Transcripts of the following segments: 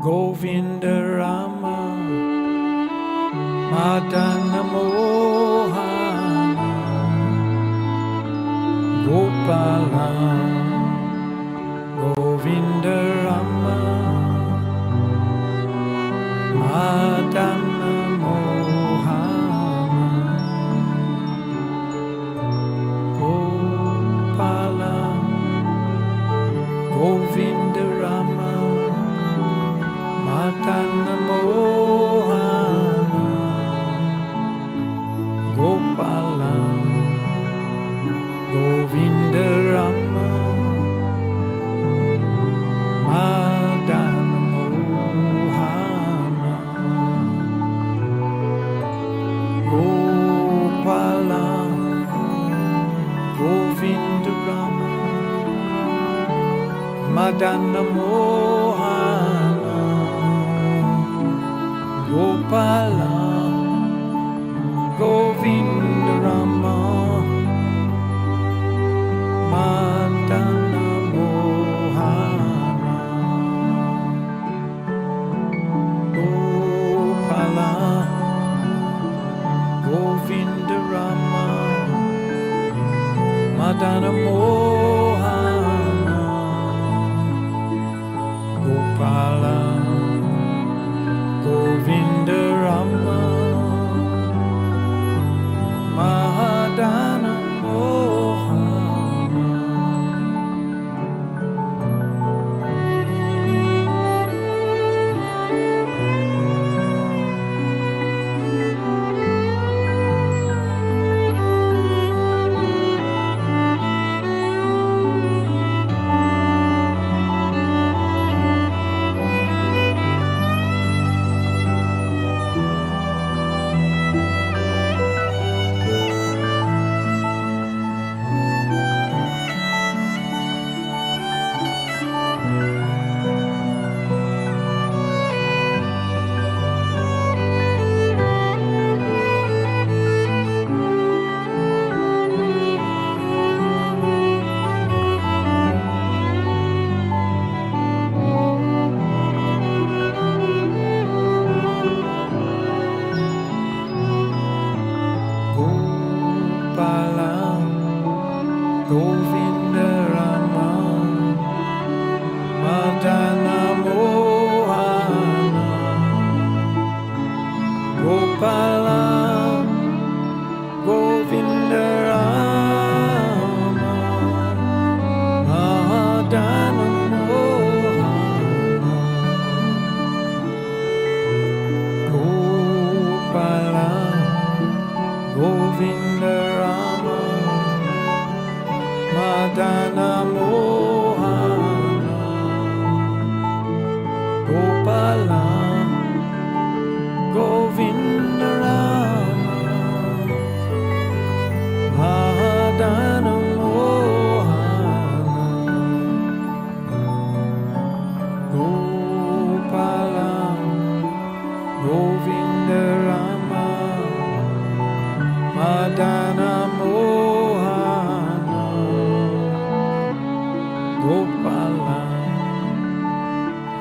Govinda Rama Madana Mohana Gopala Govinda Rama Madana Mohana Gopala Govinda Rama Madana Mohana Gopala Govinda Rama Madana Mohana Gopala Govinda Rama Madana Mohana Gopala Govinda Rama Madana Mohana Gopala Govinda Rama Madana Mohana Gopala Govinda Rama Madana Mohana. Govinda Rama Madana Mohana Gopala Govinda Rama Madana Mohana Gopala Govinda Rama Madana Mohana Gopala Govinda Rama Madana Mohana Gopala Govinda Rama Madana Mohana Gopala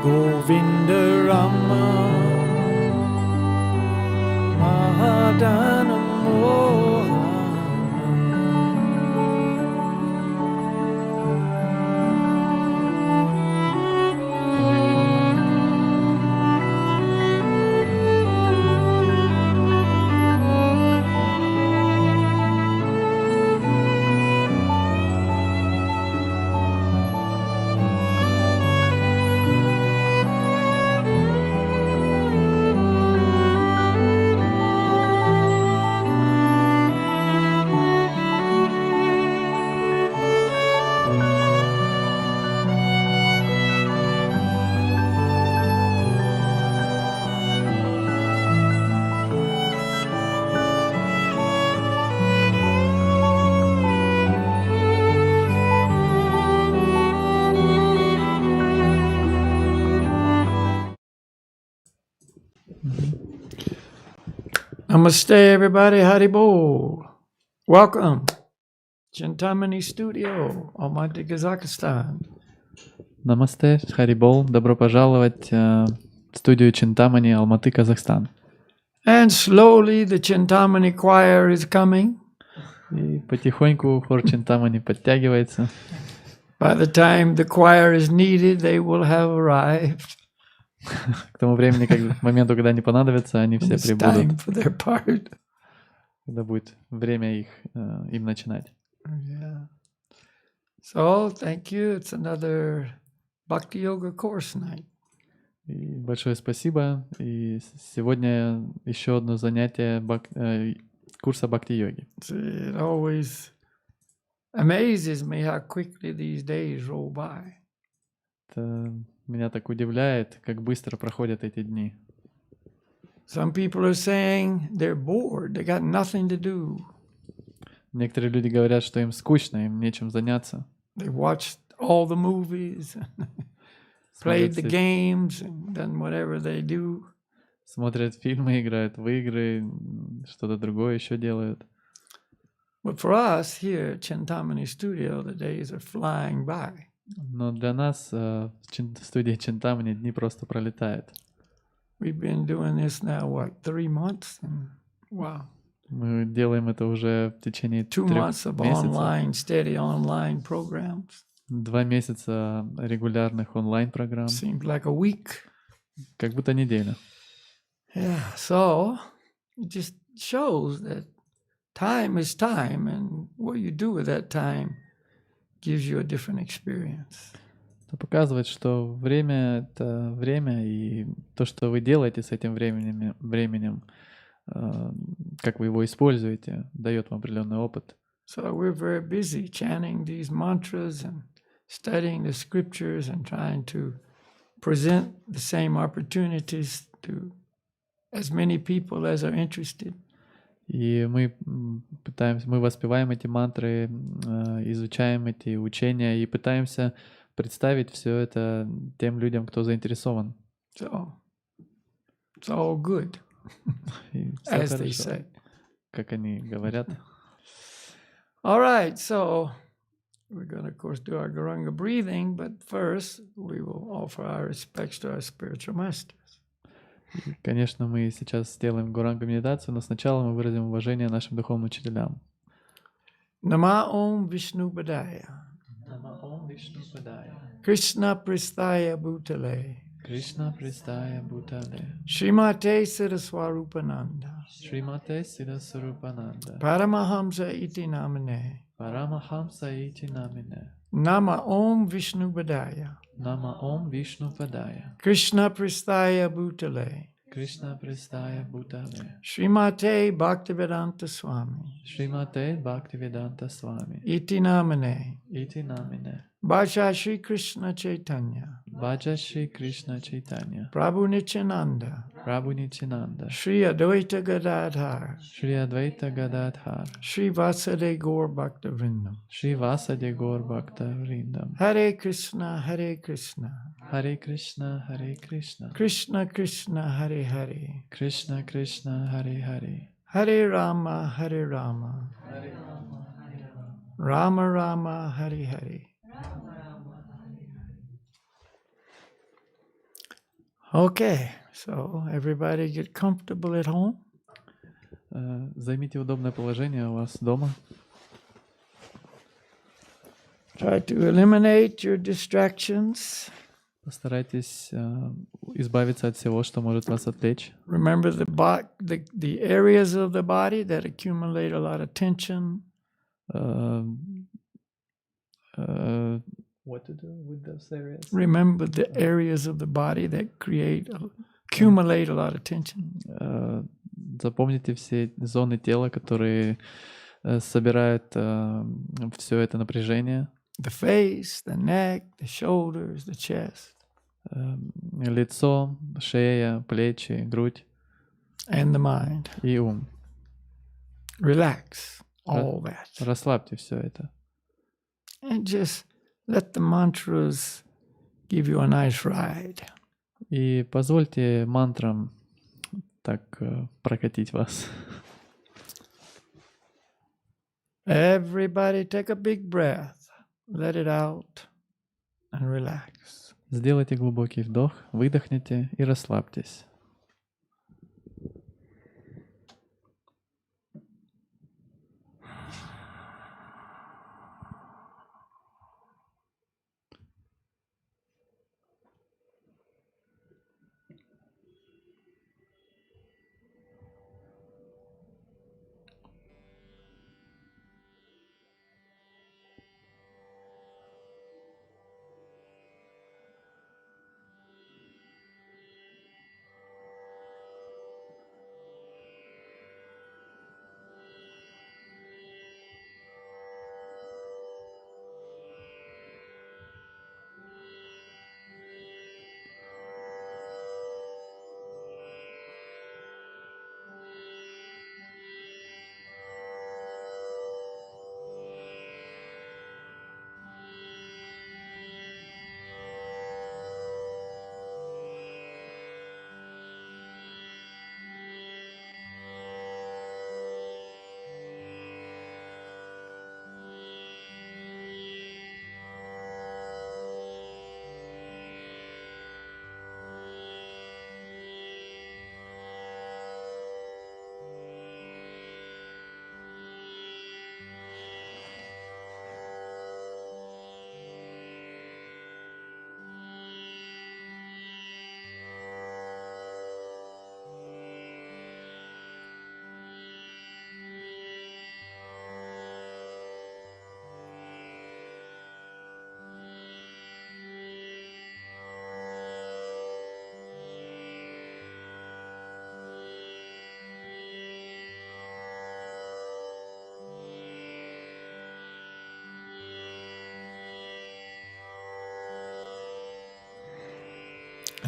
Govinda Rama Madana Mohana. Namaste, everybody. Haribol. Welcome. Chintamani Studio, Almaty, Kazakhstan. Намасте, Харибол, добро пожаловать студию Чинтамани, Алматы, Казахстан. And slowly the Chintamani choir is coming. И потихоньку хор Чинтамани подтягивается. By the time the choir is needed, they will have arrived. К тому времени, к моменту, когда они понадобятся, они все It's time прибудут. for their part. Когда будет время им начинать. Yeah. So, thank you. It's another Bhakti-йога course night. И большое спасибо. И сегодня еще одно занятие курса Бхакти-йоги. It always amazes me how quickly these days roll by. Это меня так удивляет, как быстро проходят эти дни. Some people are saying they're bored, they got nothing to do. Некоторые люди говорят, что им скучно, им нечем заняться. They watched all the movies, played the games, and done whatever they do. Смотрят фильмы, играют в игры, что-то другое еще делают. But for us here at Chintamani Studio, the days are flying by. Но для нас в студии Чинтамани дни просто пролетают. We've been doing this now, 3 months? And wow. Мы делаем это уже в течение 2 months of online, steady online programs. 2 месяца регулярных онлайн-программ. Seems like a week. Как будто неделя. Yeah, so it just shows that time is time, and what you do with that time gives you a different experience. Это показывает, что время — это время, и то, что вы делаете с этим временем, как вы его используете, дает вам определенный опыт. So we're very busy chanting these mantras and studying the scriptures and trying to present the same opportunities to as many people as are interested. И мы воспеваем эти мантры, изучаем эти учения и пытаемся представить все это тем людям, кто заинтересован. So it's all good, as they say. Как они говорят. All right, so we're going to, of course, do our Guranga breathing, but first we will offer our respects to our spiritual masters. И, конечно, мы сейчас сделаем гуранга медитацию, но сначала мы выразим уважение нашим духовным учителям. Nama Om Vishnu Padaya. Nama Om Vishnu Padaya. Krishna Pristaya Bhutale. Krishna Pristaya Bhutale. Srimate Siddhaswarupananda. Srimate Siddhaswarupananda. Paramahamsa iti namine. Paramahamsa iti namine. Nama Om Vishnu Padaya. Nama Om Vishnu Padaya. Krishna Pristaya Bhutale. Krishna Pristaya Bhutale. Srimate Bhaktivedanta Swami. Srimate Bhaktivedanta Swami. Iti namine. Iti namine. Bhaja Shri Krishna Chaitanya. Bhaja Shri Krishna Chaitanya. Prabhu Nityananda. Prabhu Nityananda. Shri Advaita Gadadhar. Shri Advaita Gadadhar. Shri Vasade Gaur Bhakta Vrindam. Shri Vasade Gaur Bhakta Vrindam. Hare Krishna, Hare Krishna. Hare Krishna, Hare Krishna. Krishna Krishna, Hare Hare. Krishna Krishna, Hare Hare. Hare Rama, Hare Rama. Hare Rama, Hare Rama. Rama Rama, Hare Hare. Okay, so everybody get comfortable at home. Займите удобное положение у вас дома. Try to eliminate your distractions. Постарайтесь избавиться от всего, что может вас отвлечь. Remember the areas of the body that accumulate a lot of tension. What to do with those areas? Remember the areas of the body that accumulate a lot of tension. Запомните все зоны тела, которые собирают все это напряжение. The face, the neck, the shoulders, the chest. Лицо, шея, плечи, грудь. And the mind. И ум. Relax all that. Расслабьте все это. And just let the mantras give you a nice ride. И позвольте мантрам так прокатить вас. Everybody take a big breath. Let it out and relax. Сделайте глубокий вдох, выдохните и расслабьтесь.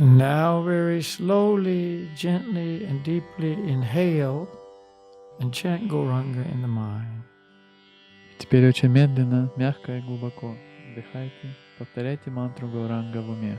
And now very slowly, gently and deeply inhale and chant Gauranga in the mind. Теперь очень медленно, мягко и глубоко вдыхайте, повторяйте мантру Гауранга в уме.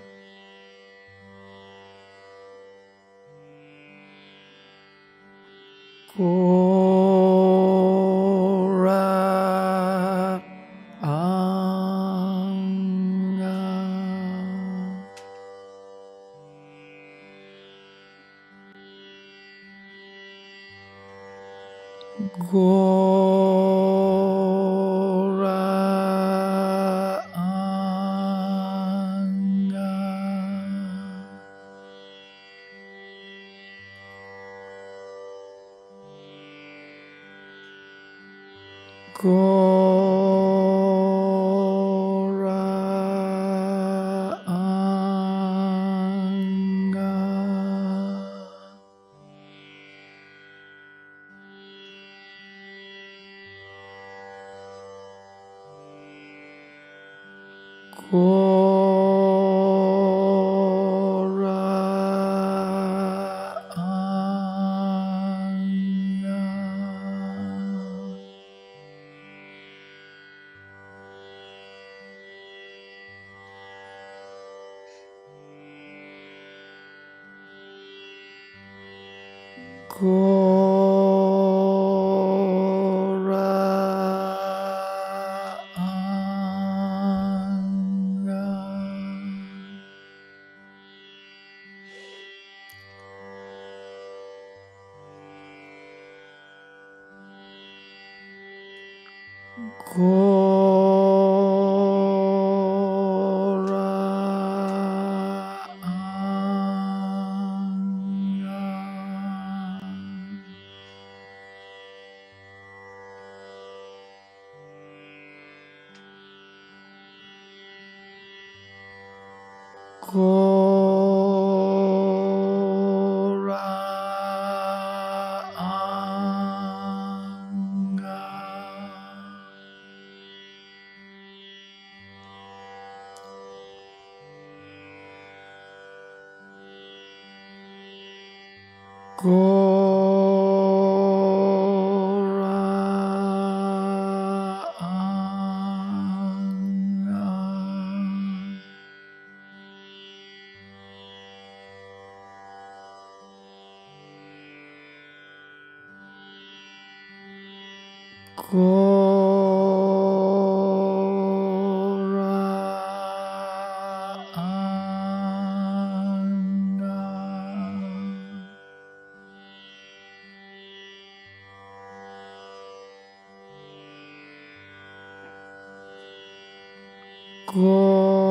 Gora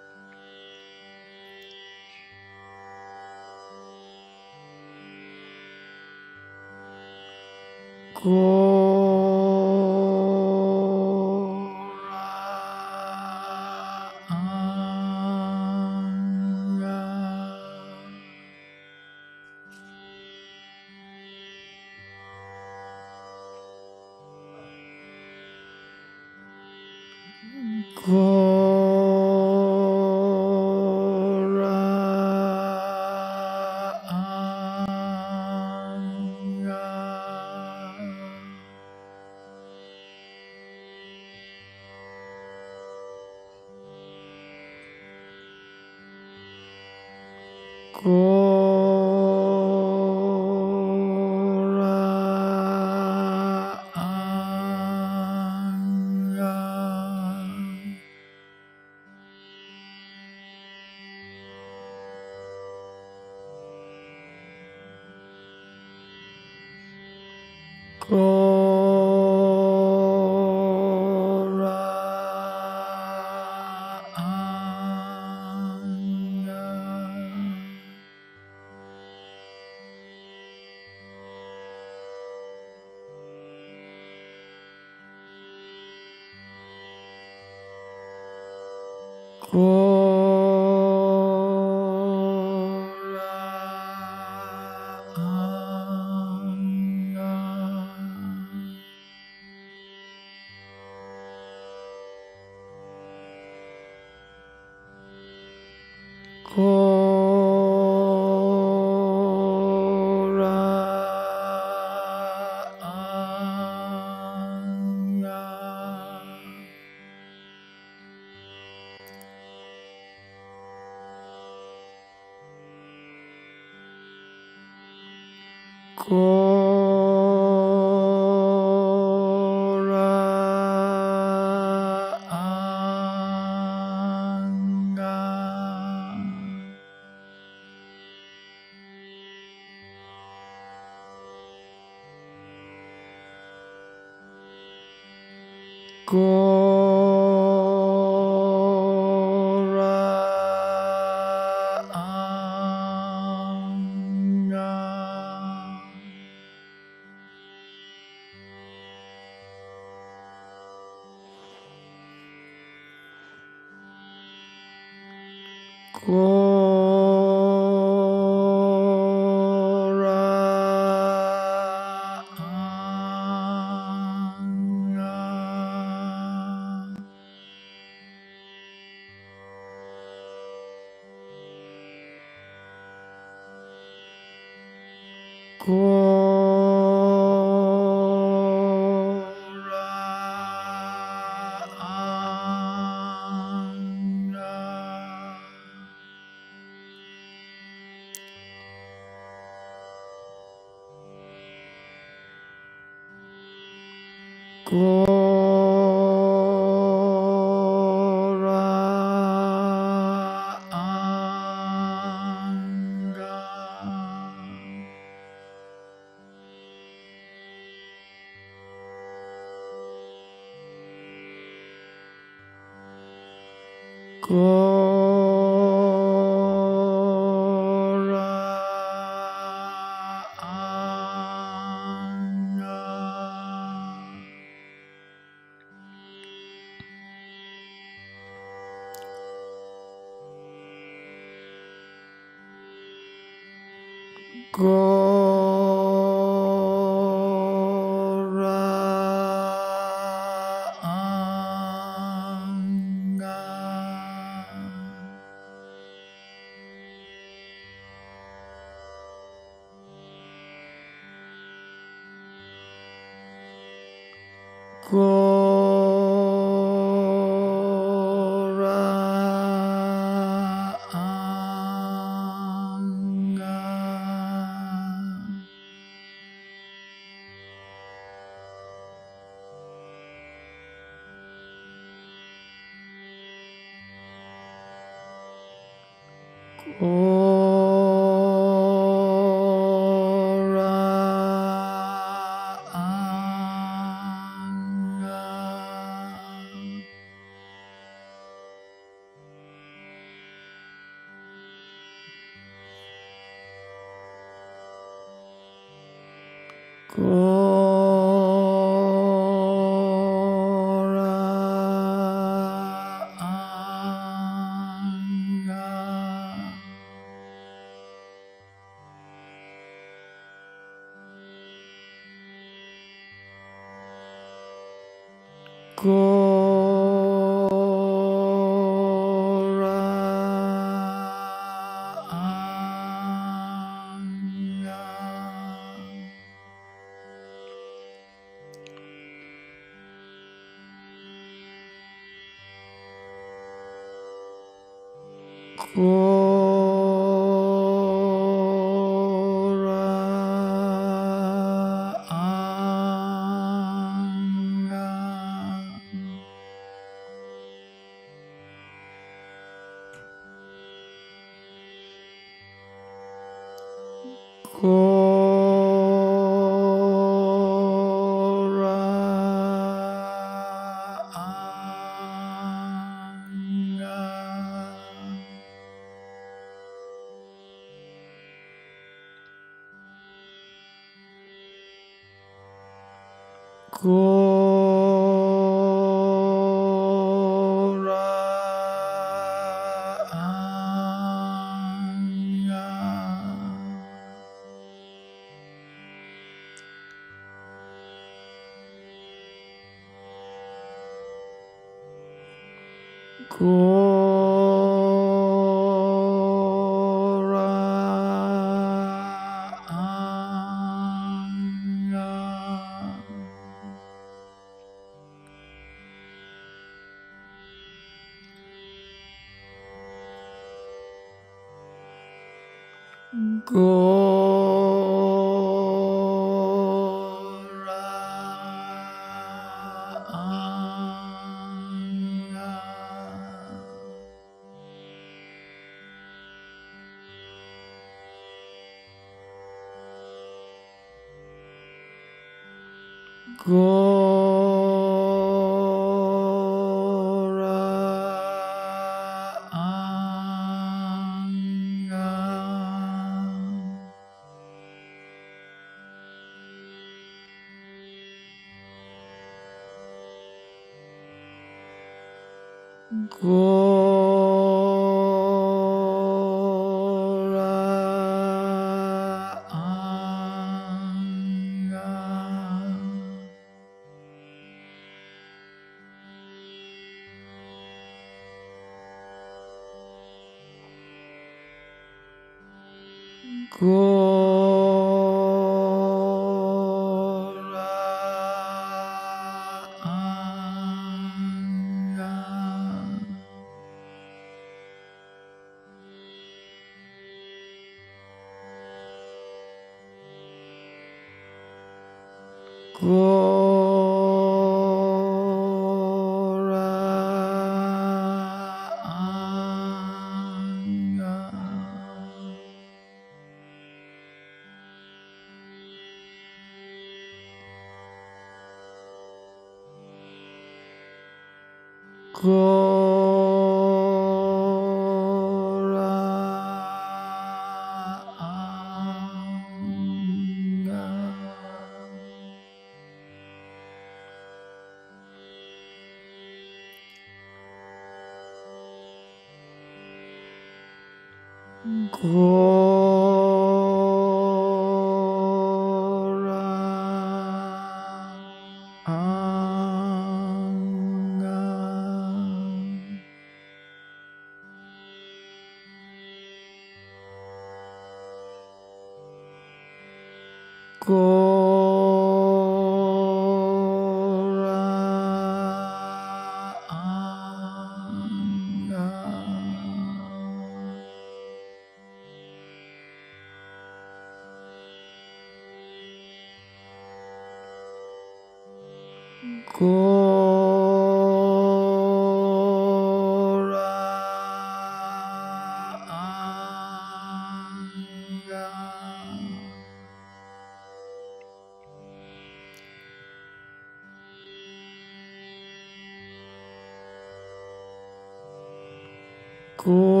Two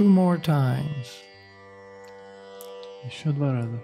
more times. Еще 2 раза.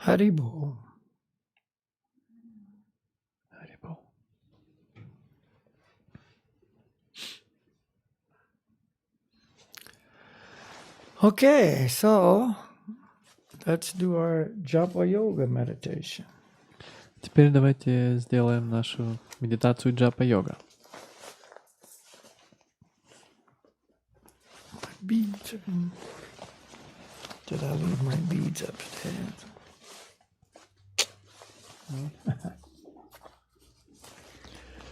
Haribol. Haribol. Okay, so let's do our japa yoga meditation. Теперь давайте сделаем нашу медитацию джапа-йога. Beads. Did I leave my beads upstairs?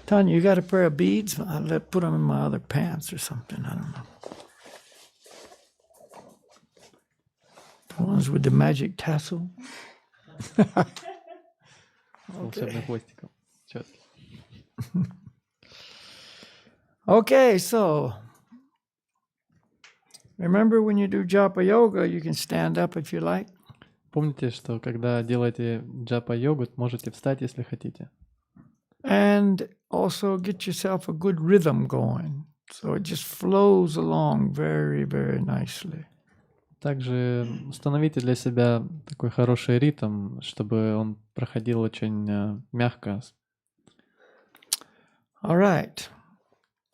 Tanya, you got a pair of beads? I'll put them in my other pants or something. I don't know. The ones with the magic tassel. Волшебным хвостиком. Чётко. Okay, so remember when you do japa yoga, you can stand up if you like. Помните, что когда делаете джапа-йогу, можете встать, если хотите. And also get yourself a good rhythm going. So it just flows along very, very nicely. Также установите для себя такой хороший ритм, чтобы он проходил очень мягко. All right.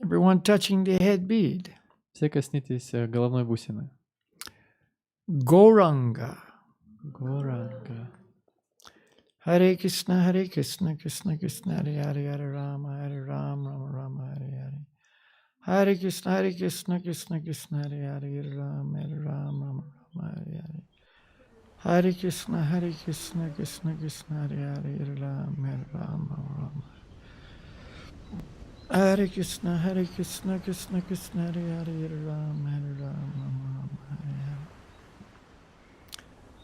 Everyone touching the head bead. Все коснитесь головной бусины. Gauranga. Горанга. Hare Krishna, Krishna Krishna, Hare Hare, Hare Rama, Rama Rama, Hare Hare. Hare Krishna, Krishna Krishna, Hare Hare, Hare Rama, Rama Rama, Hare Hare. Hare Krishna, Krishna Krishna, Hare Hare, Hare Rama, Rama Rama. Hare Krishna, Krishna Krishna, Hare Hare, Hare Rama, Rama Rama, Hare Hare.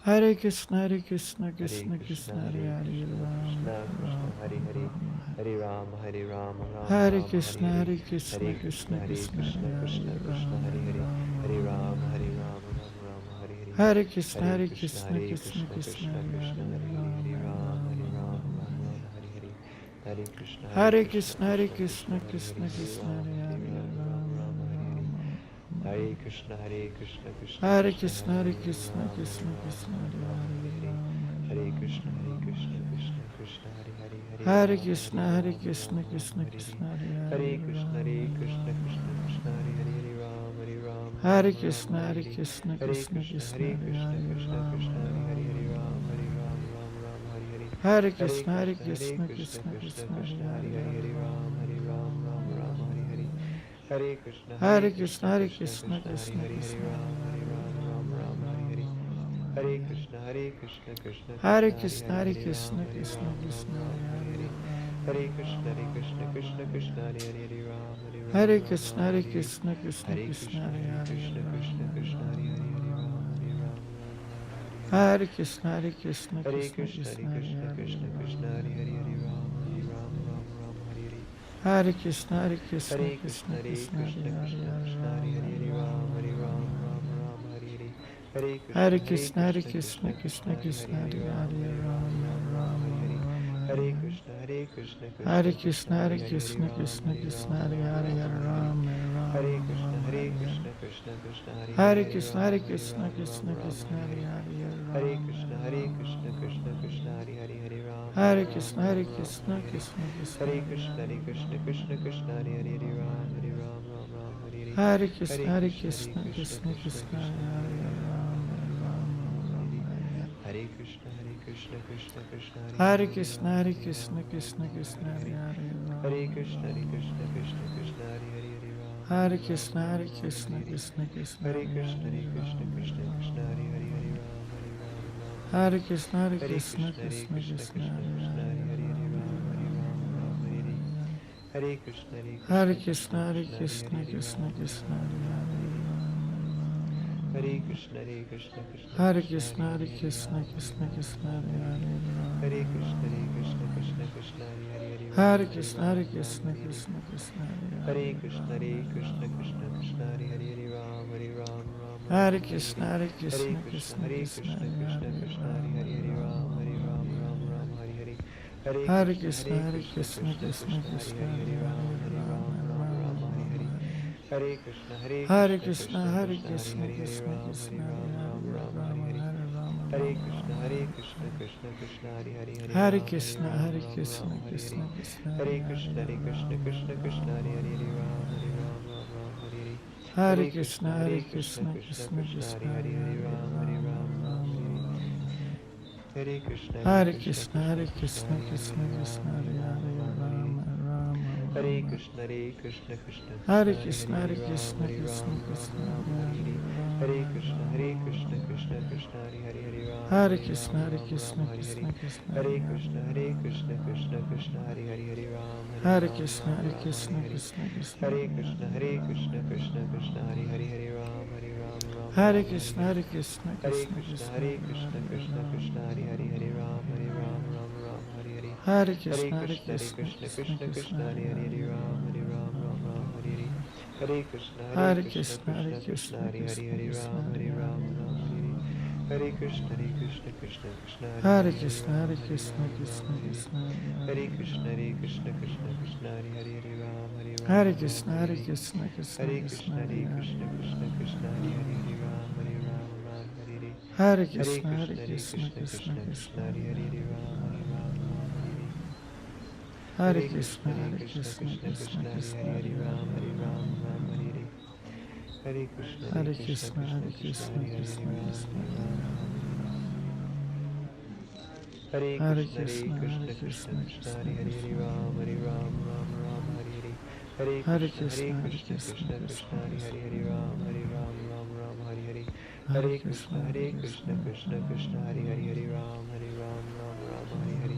Hare Krishna, Krishna Krishna, Hare Hare, Hare Rama, Hare Rama, Hare Rama, Hare Krishna, Krishna Krishna, Hare Rama, Hare Rama, Hare Krishna, Krishna Krishna, Hare Krishna, Krishna Krishna, Hare Krishna, Krishna Krishna, Hare Krishna, Krishna Krishna, Hare Krishna, Krishna Krishna, Hare Krishna, Krishna Krishna, Hare Krishna, Krishna Krishna, Hare Krishna, Krishna Hare Krishna, Krishna, Krishna Krishna, Hare Krishna, Krishna Krishna, Hare Krishna, Hare Krishna, Krishna Krishna, Hare Krishna, Krishna, Hare Krishna, Krishna Krishna, Hare Krishna, Krishna Krishna, Hare Krishna, Krishna Krishna, Hare Krishna, Krishna Krishna, Hare Krishna, Krishna Hare Krishna, Krishna, Krishna Krishna, Hare Krishna, Hare Krishna Krishna, Krishna, Hare Hare Krishna, Krishna Krishna, Hare Krishna, Hare Krishna, Krishna Krishna, Hare Rama, Hare Krishna, Krishna Krishna, Hare Krishna, Krishna Krishna, Hare Krishna, Krishna Krishna, Hare Krishna, Krishna Krishna, Hare Krishna, Krishna Krishna, Hare Krishna, Krishna Krishna, Hare Krishna, Krishna Krishna, Hare Krishna, Krishna Krishna, Hare Krishna, Krishna Krishna, Hare Krishna, Krishna Krishna, Hare Krishna, Krishna Krishna, Hare Krishna, Hare Krishna Krishna, Krishna, Hare Krishna, Hare Krishna, Krishna Krishna, Hare Krishna, Krishna Krishna, Hare Krishna, Krishna Krishna, Hare Krishna, Krishna Krishna, Hare Krishna, Krishna Krishna, Hare Krishna, Krishna Krishna, Hare Ram, Hare Krishna, Krishna Hare Krishna, Krishna, Krishna, Hare Ram, Hare Ram, Hare Krishna, Krishna Krishna, Hare Krishna, Hare Krishna, Krishna Krishna, Hare Hare Krishna, Krishna Krishna, Hare Hare Rama, Krishna, Rama, Hare Rama, Krishna, Rama, Krishna Krishna, Hare Krishna, Krishna Krishna, Hare Rama, Rama, Rama, Hare Hare Krishna, Krishna, Hare Krishna Krishna, Krishna, Krishna Krishna, Hare Rama, Rama, Hare Krishna, Hare Krishna Krishna, Hare Krishna, Krishna, Krishna Krishna, Hare Hare Rama, Rama, Hare Rama. Krishna, Krishna Krishna, Hare Krishna Krishna, Hare Hare Krishna, Rama, Krishna Rama, Krishna, Rama, Hare Krishna, Krishna Hare Krishna, Krishna Hare Rama, Hare Krishna, Rama, Hare Rama, Krishna, Hare Krishna Krishna, Hare Krishna, Krishna Krishna, Hare Rama, Hare Rama, Krishna, Hare Rama, Krishna, Hare Krishna Krishna, Hare Krishna, Krishna Hare Rama, Rama, Hare Rama, Krishna, Hare Hare Krishna, Hare Krishna Krishna, Krishna, Krishna Hare Rama, Rama, Hare Hare Hare Krishna, Hare Krishna, Krishna, Krishna Krishna, Hare Rama, Rama, Hare Hare Krishna, Hare Krishna Krishna, Hare Krishna, Krishna, Krishna Hare Krishna, Rama, Hare Hare Krishna, Krishna Hare Hare Krishna, Hare Rama, Krishna, Rama, Krishna Hare Krishna, Hare Krishna, Krishna Hare Rama, Hare Rama, Krishna, Hare Hare Krishna, Krishna Hare Krishna, Krishna, Krishna Hare Rama, Rama, Hare Hare Hare Krishna, Hare Krishna, Krishna, Krishna Krishna Krishna, Hare Rama, Rama, Hare Hare Hare Krishna, Krishna, Hare Krishna Krishna, Krishna Krishna, Hare Rama, Rama, Hare Hare Krishna, Hare Krishna Krishna, Hare Krishna, Krishna, Hare Krishna Rama, Krishna, Rama, Hare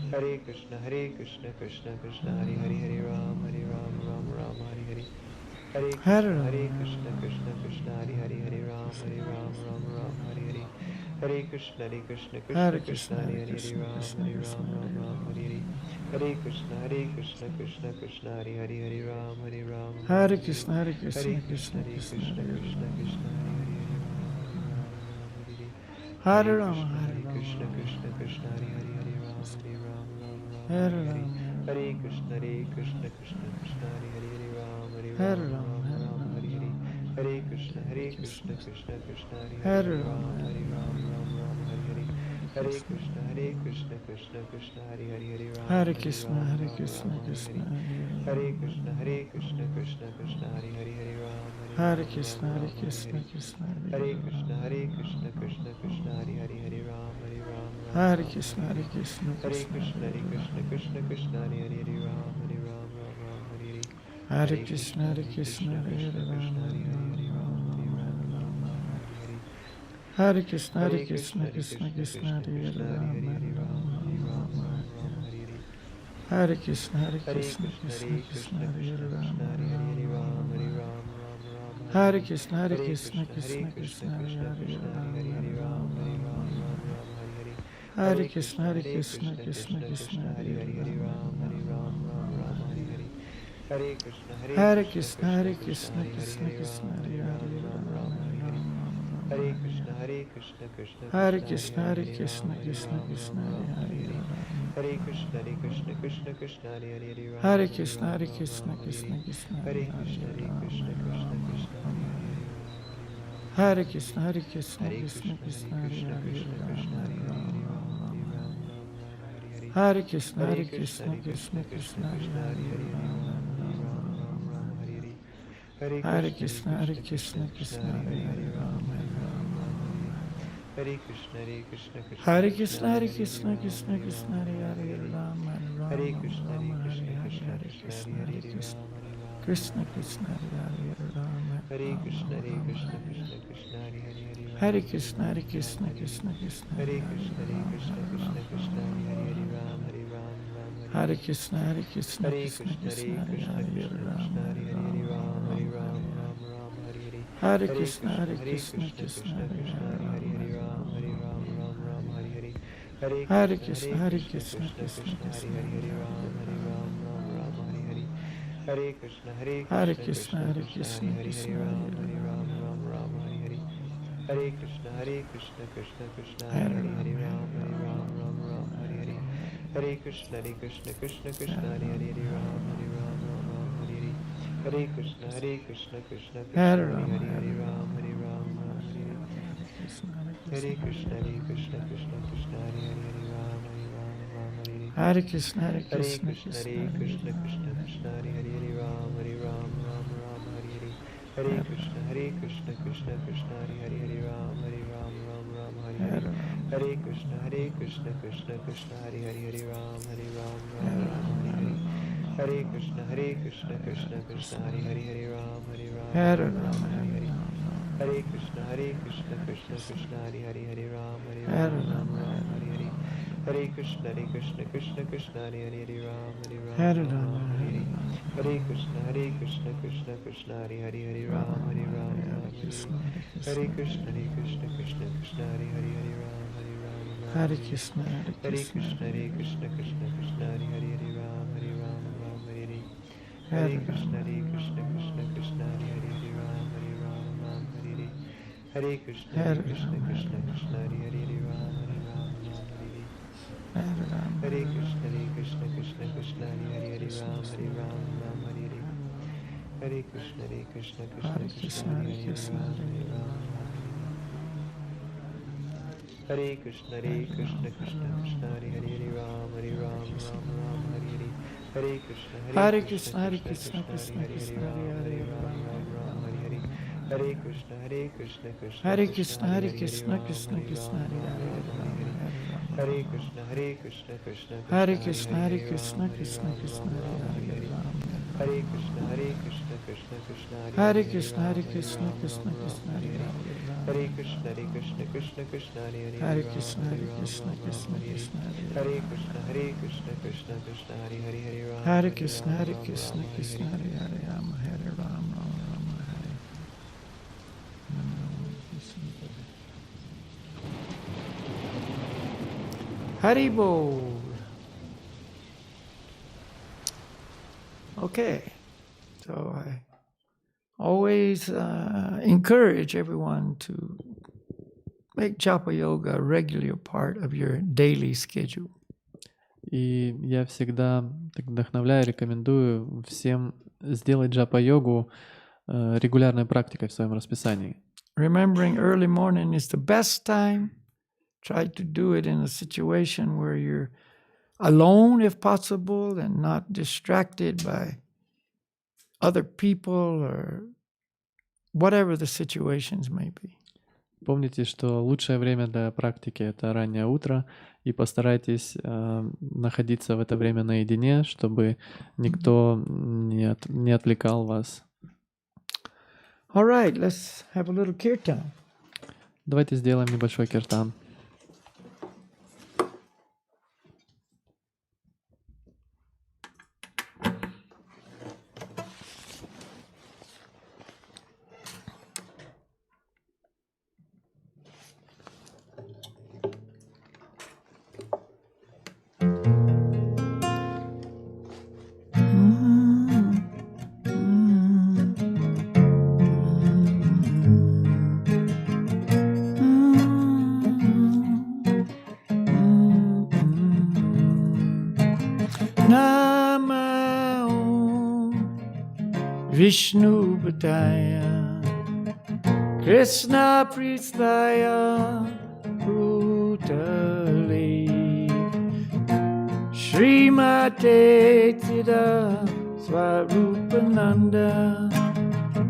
Hare Krishna, Krishna, Hare Krishna Krishna, Krishna Hare Krishna, Rama, Rama, Hare Hare Hare Krishna, Krishna, Hare Krishna Krishna, Krishna Krishna, Hare Rama, Hare Hare Hare Krishna, Krishna, Hare Krishna Krishna, Hare Rama, Hare Hare Krishna, Krishna Hare Rama, Hare Hare Krishna, Rama, Krishna Hare Rama, Hare Krishna, Hare Krishna Krishna, Hare Hare Krishna, Krishna Krishna, Hare Rama, Hare Rama, Hare Krishna, Krishna Hare Rama, Hare Hare Krishna, Hare Hare Krishna, Krishna, Krishna Krishna, Krishna Hare Krishna Rama, Hare Hare Hare Rama, Krishna, Hare Krishna Rama, Hare Rama, Hare Hare Rama, Hare Krishna, Krishna Hare Hare Rama, Hare Rama, Hare Rama, Hare Krishna, Hare Krishna Krishna, Hare Hare Rama, Rama, Hare Rama, Hare Rama, Hare Krishna, Krishna, Krishna Hare Hare Rama, Krishna, Hare Krishna, Rama, Krishna, Hare Hare Krishna, Krishna Hare Hare Rama, Krishna, Hare Rama, Krishna, Hare Krishna, Hare Krishna, Hare Krishna Hare Hare Rama, Krishna, Hare Krishna, Hare Krishna, Krishna, Krishna Hare Rama, Hare Hare Hare Krishna, Krishna, Hare Krishna, Hare Krishna Rama, Hare Rama, Hare Hare Krishna, Hare Hare Krishna, Krishna, Krishna Krishna, Hare Hare Rama, Rama, Hare Hare Krishna, Hare Hare Krishna, Krishna, Krishna Krishna, Hare Krishna Hare Rama, Rama, Hare Hare Krishna, Hare Hare Krishna, Krishna, Krishna Krishna, Hare Hare Rama, Rama, Hare Hare Hare Krishna, Krishna, Hare Krishna, Krishna Krishna, Hare Rama, Rama, Hare Hare Krishna, Hare Krishna Krishna, Hare Krishna, Krishna, Krishna Krishna, Hare Rama, Hare Hare Krishna, Krishna Hare Hare Krishna, Hare Krishna, Krishna Krishna, Rama, Hare Hare Krishna, Rama, Krishna Hare Hare Rama, Krishna, Hare Krishna, Rama, Krishna Krishna, Hare Hare Krishna, Rama, Hare Hare Krishna, Hare Krishna, Hare Krishna Krishna, Krishna, Hare Rama, Hare Hare Krishna, Hare Hare Krishna, Krishna, Krishna Krishna, Hare Rama, Hare Hare Krishna, Krishna, Hare Krishna, Krishna Krishna Hare Rama, Rama, Hare Krishna, Hare Krishna Krishna, Hare Hare Krishna, Krishna Krishna, Hare Rama, Rama, Hare Rama Krishna, Rama, Hare Krishna Hare Krishna, Hare Krishna, Hare Krishna Krishna, Hare Rama, Hare Krishna, Rama Rama, Krishna Hare Hare Krishna, Hare Krishna, Krishna Krishna, Hare Hare Krishna, Krishna Hare Krishna, Hare Krishna, Hare Krishna Krishna, Krishna, Hare Krishna Rama, Hare Rama, Hare Hare Hare Krishna, Hare Krishna, Krishna, Krishna Hare Rama, Hare Hare Hare Krishna, Krishna, Hare Krishna, Krishna Krishna Krishna, Hare Hare Hare Krishna, Hare Krishna Krishna, Hare Krishna Krishna, Hare Krishna Hare Hare Krishna, Krishna Hare Hare Rama, Hare Hare Krishna, Krishna Hare Krishna, Krishna Hare Hare Rama, Hare Hare Hare Rama, Hare Krishna, Hare Hare Krishna, Hare Krishna, Krishna Krishna, Hare Hare, Hare Ram, Hare Ram, Ram Hare Hare. Hare Krishna, Hare Hare Krishna, Krishna, Krishna Hare Krishna, Krishna Krishna, Hare Hare, Hare Ram, Hare Ram, Ram Ram Hare Hare. Hare Krishna, Hare Krishna, Krishna Krishna, Hare Hare, Hare Ram, Hare Ram, Ram Ram Hare Hare. Hare Krishna, Hare Krishna, Krishna Krishna, Hare Hare, Hare Ram, Hare Ram, Ram Ram Hare Hare. Hare Krishna, Hare Krishna, Krishna Krishna, Hare Hare, Hare Ram, Hare Ram, Hare Ram Ram Hare Rama, Hare. Hare Krishna, Hare Krishna, Krishna Krishna, Hare Hare, Hare Ram, Hare Hare Ram, Ram Rama, Ram Hare Hare. Hare Krishna, Hare Krishna, Krishna Krishna, Hare Hare, Hare Ram, Hare Ram, Hare Ram Rama, Ram Hare Hare. Hare Krishna, Hare Krishna, Krishna Krishna, Hare Hare, Hare Ram, Hare Ram, Ram Hare Hare. Hare Krishna, Hare Krishna, Krishna Krishna, Hare Hare, Hare Ram, Hare Ram, Ram Hare Hare Hare. Krishna, Hare Hare Krishna, Krishna, Hare Krishna, Krishna Krishna, Hare Hare, Hare Ram, Hare Ram, Ram Hare Hare. Hare Hare Krishna, Rama, Hare Krishna, Krishna Krishna, Hare Hare, Hare Ram, Hare Ram, Ram Hare Hare. Hare Krishna, Hare Hare Krishna, Rama, Krishna Krishna, Hare Hare, Hare Ram, Hare Ram, Ram Hare Hare. Hare Rama, Hare Krishna, Hare Krishna, Krishna Krishna, Hare Hare, Hare Ram, Hare Ram, Ram Hare Hare. Hare Krishna, Hare Krishna, Krishna Hare Krishna, Krishna, Hare Hare Hare, Hare Krishna, Ram, Hare Ram, Ram Hare Hare. Hare Krishna, Hare Krishna, Krishna Krishna, Hare Hare, Hare Ram, Hare Ram, Ram Ram Hare Hare. Hare Krishna, Hare Krishna Krishna, Hare Krishna, Krishna, Krishna Krishna Krishna, Hare Krishna, Hare, Hare Hare Ram, Hare, Ram Ram Hare Hare. Hare Krishna, Krishna Krishna, Hare Krishna Krishna, Hare Hare Hare, Hare Krishna, Ram, Krishna Hare Krishna, Ram, Hare Ram Hare, Ram Hare Hare. Hare Hare Krishna, Krishna Krishna, Hare Krishna Krishna, Hare Hare Hare, Krishna, Ram, Hare Krishna Ram, Krishna, Ram Ram Hare Hare Hare, Hare. Hare Hare Krishna, Krishna Krishna, Hare Hare Hare, Hare Krishna, Ram, Hare Hare Krishna, Ram, Ram Krishna Ram Krishna, Hare Hare Hare. Hare, Hare Krishna, Krishna Krishna, Hare Hare, Hare Hare Ram, Krishna, Hare Hare Ram, Krishna, Ram Ram Krishna Hare Hare. Krishna, Hare Hare Hare, Krishna, Krishna Krishna, Hare Hare, Hare Ram, Hare Hare Krishna, Ram, Hare Ram Krishna, Ram Hare Krishna, Hare. Hare Hare, Rama, Hare Ram, Rama Rama, Hare. Haribol. Okay, so I always encourage everyone to make japa yoga a regular part of your daily schedule. И я всегда так вдохновляю, рекомендую всем сделать джапа-йогу регулярной практикой в своем расписании. Remembering early morning is the best time. Try to do it in a situation where you're alone if possible and not distracted by other people or whatever the situations may be. Помните, что лучшее время для практики — это раннее утро, и постарайтесь находиться в это время наедине, чтобы никто не отвлекал вас. All right, let's have a little kirtan. Давайте сделаем небольшой киртан. Vishnu Padaya Krishna Pristaya Bhutale Srimate Tida Swarupananda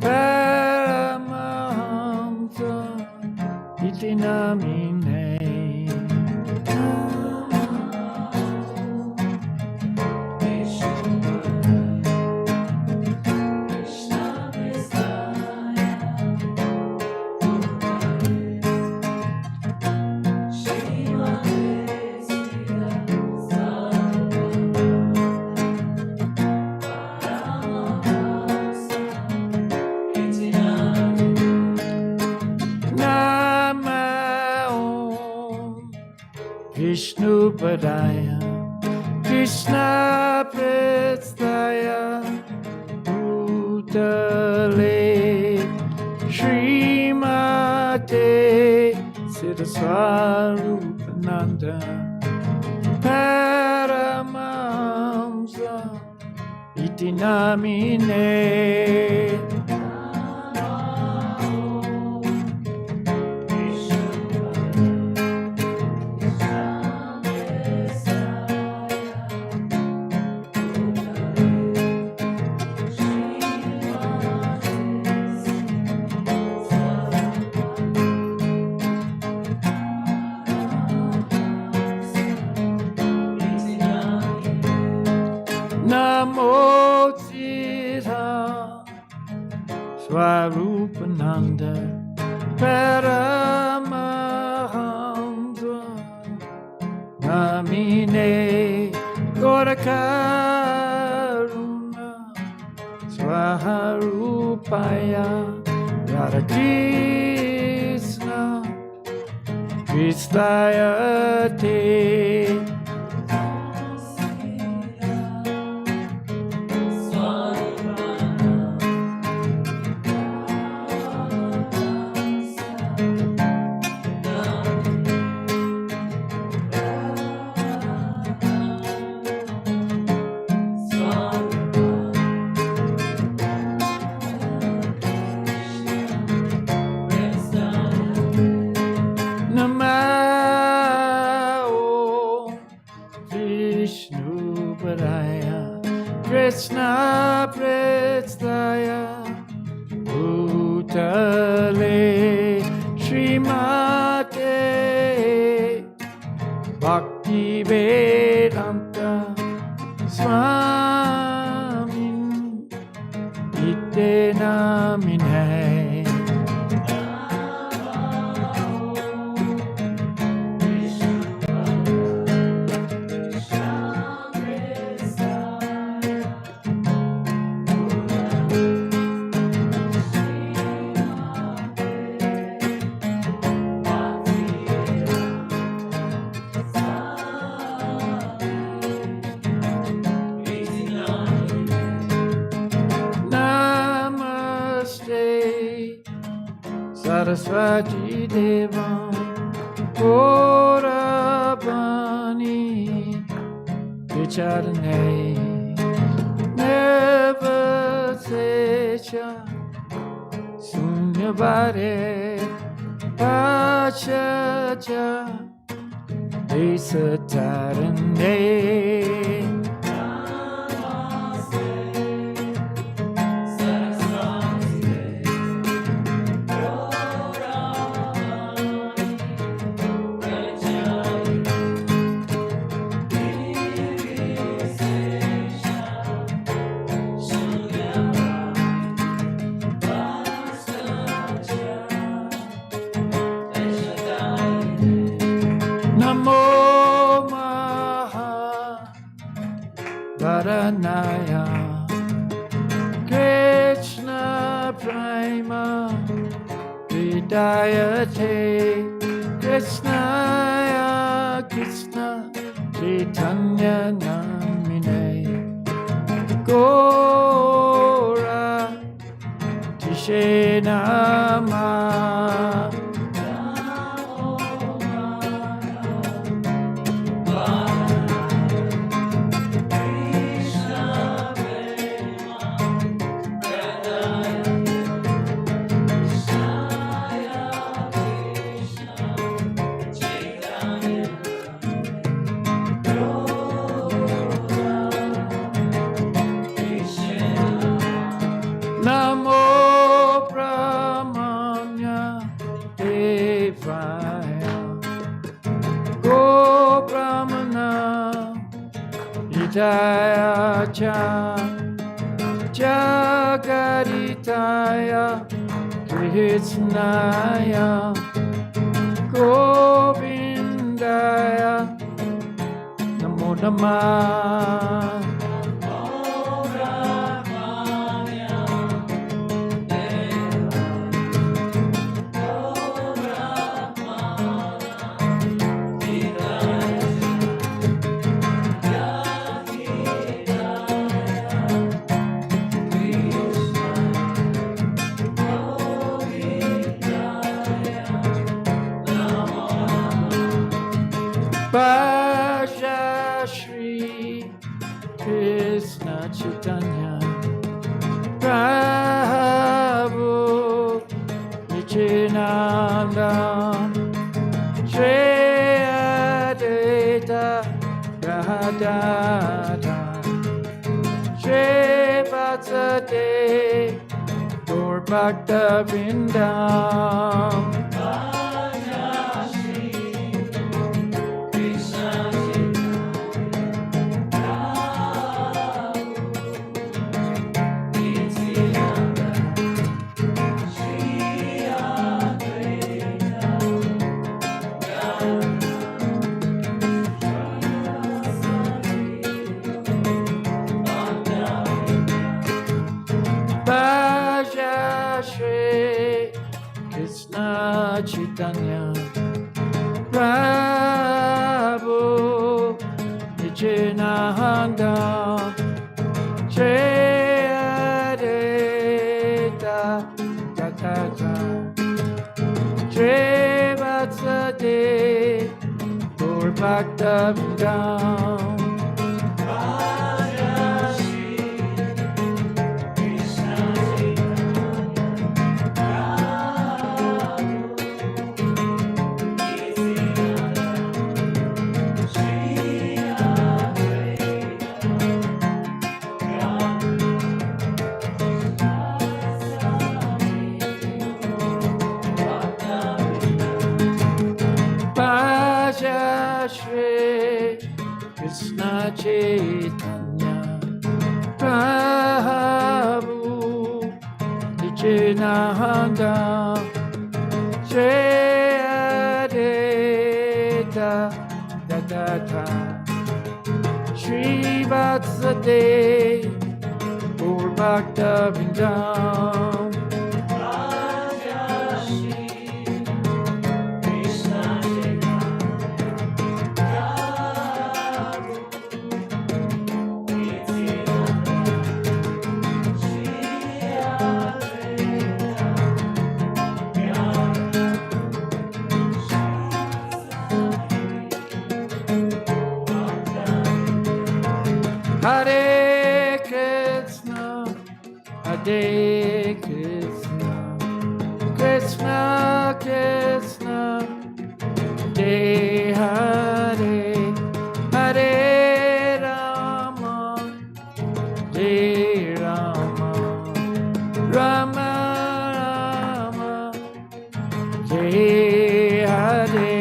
Paramahamsa Iti Namine Vishnu Padaya Krishna Prestaya Bhutale Srimate Siddhaswarupananda Paramamsa Iti Namine Swarupananda Paramahamsa Namine Gorakaruna Swaharupaya Radha Krishna Kristayate Krishna Prestaya Bhutale Srimate Bhakti Vedanta Swamin Ite Namine Saraswati Devam Gaurabani Vicharane Nevasecha Sunyavare Pachacha Desatarane Namo Maha Varanaya Krishna Prema Vidayate Krishnaya Krishna Chaitanya Namine Gora Tishe Nama Namo Brahmanya Devaya Go Brahmana Hidaya Cha Jagaritaya Krishnaya Govindaya Namo Namah Bhaja Shri Krishna Chaitanya Prabhu Nityananda Shri Advaita Gadadha Shri Vatsade Gaur Bhakta Vrindam Prabhu Nichinahanda Shreya Tatata Shrevatsade Purvaktamdam Shri Krishna Chaitanya Prabhu Nichinahanda Shri Advaita Gadadha Shri Vatsade Purvaktamdam Hare Krishna, Hare Krishna, Krishna Krishna, Hare Hare, Hare Rama, Hare Rama, Rama Rama, Hare Hare.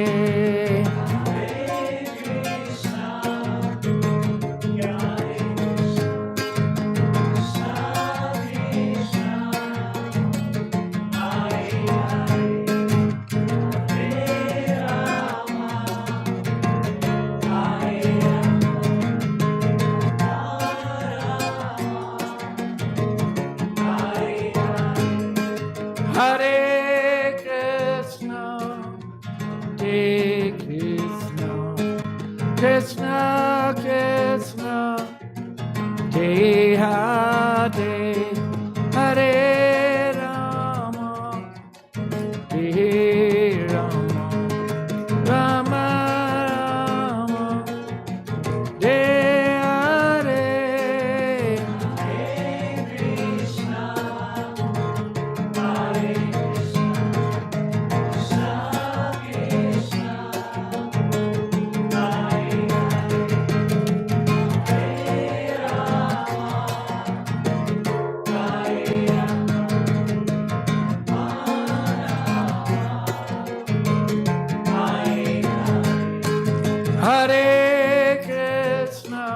Hare Krishna, Hare Krishna, Krishna Krishna, Hare Hare, Hare Rama, Hare Rama, Rama Rama, Hare Hare. Hare Krishna,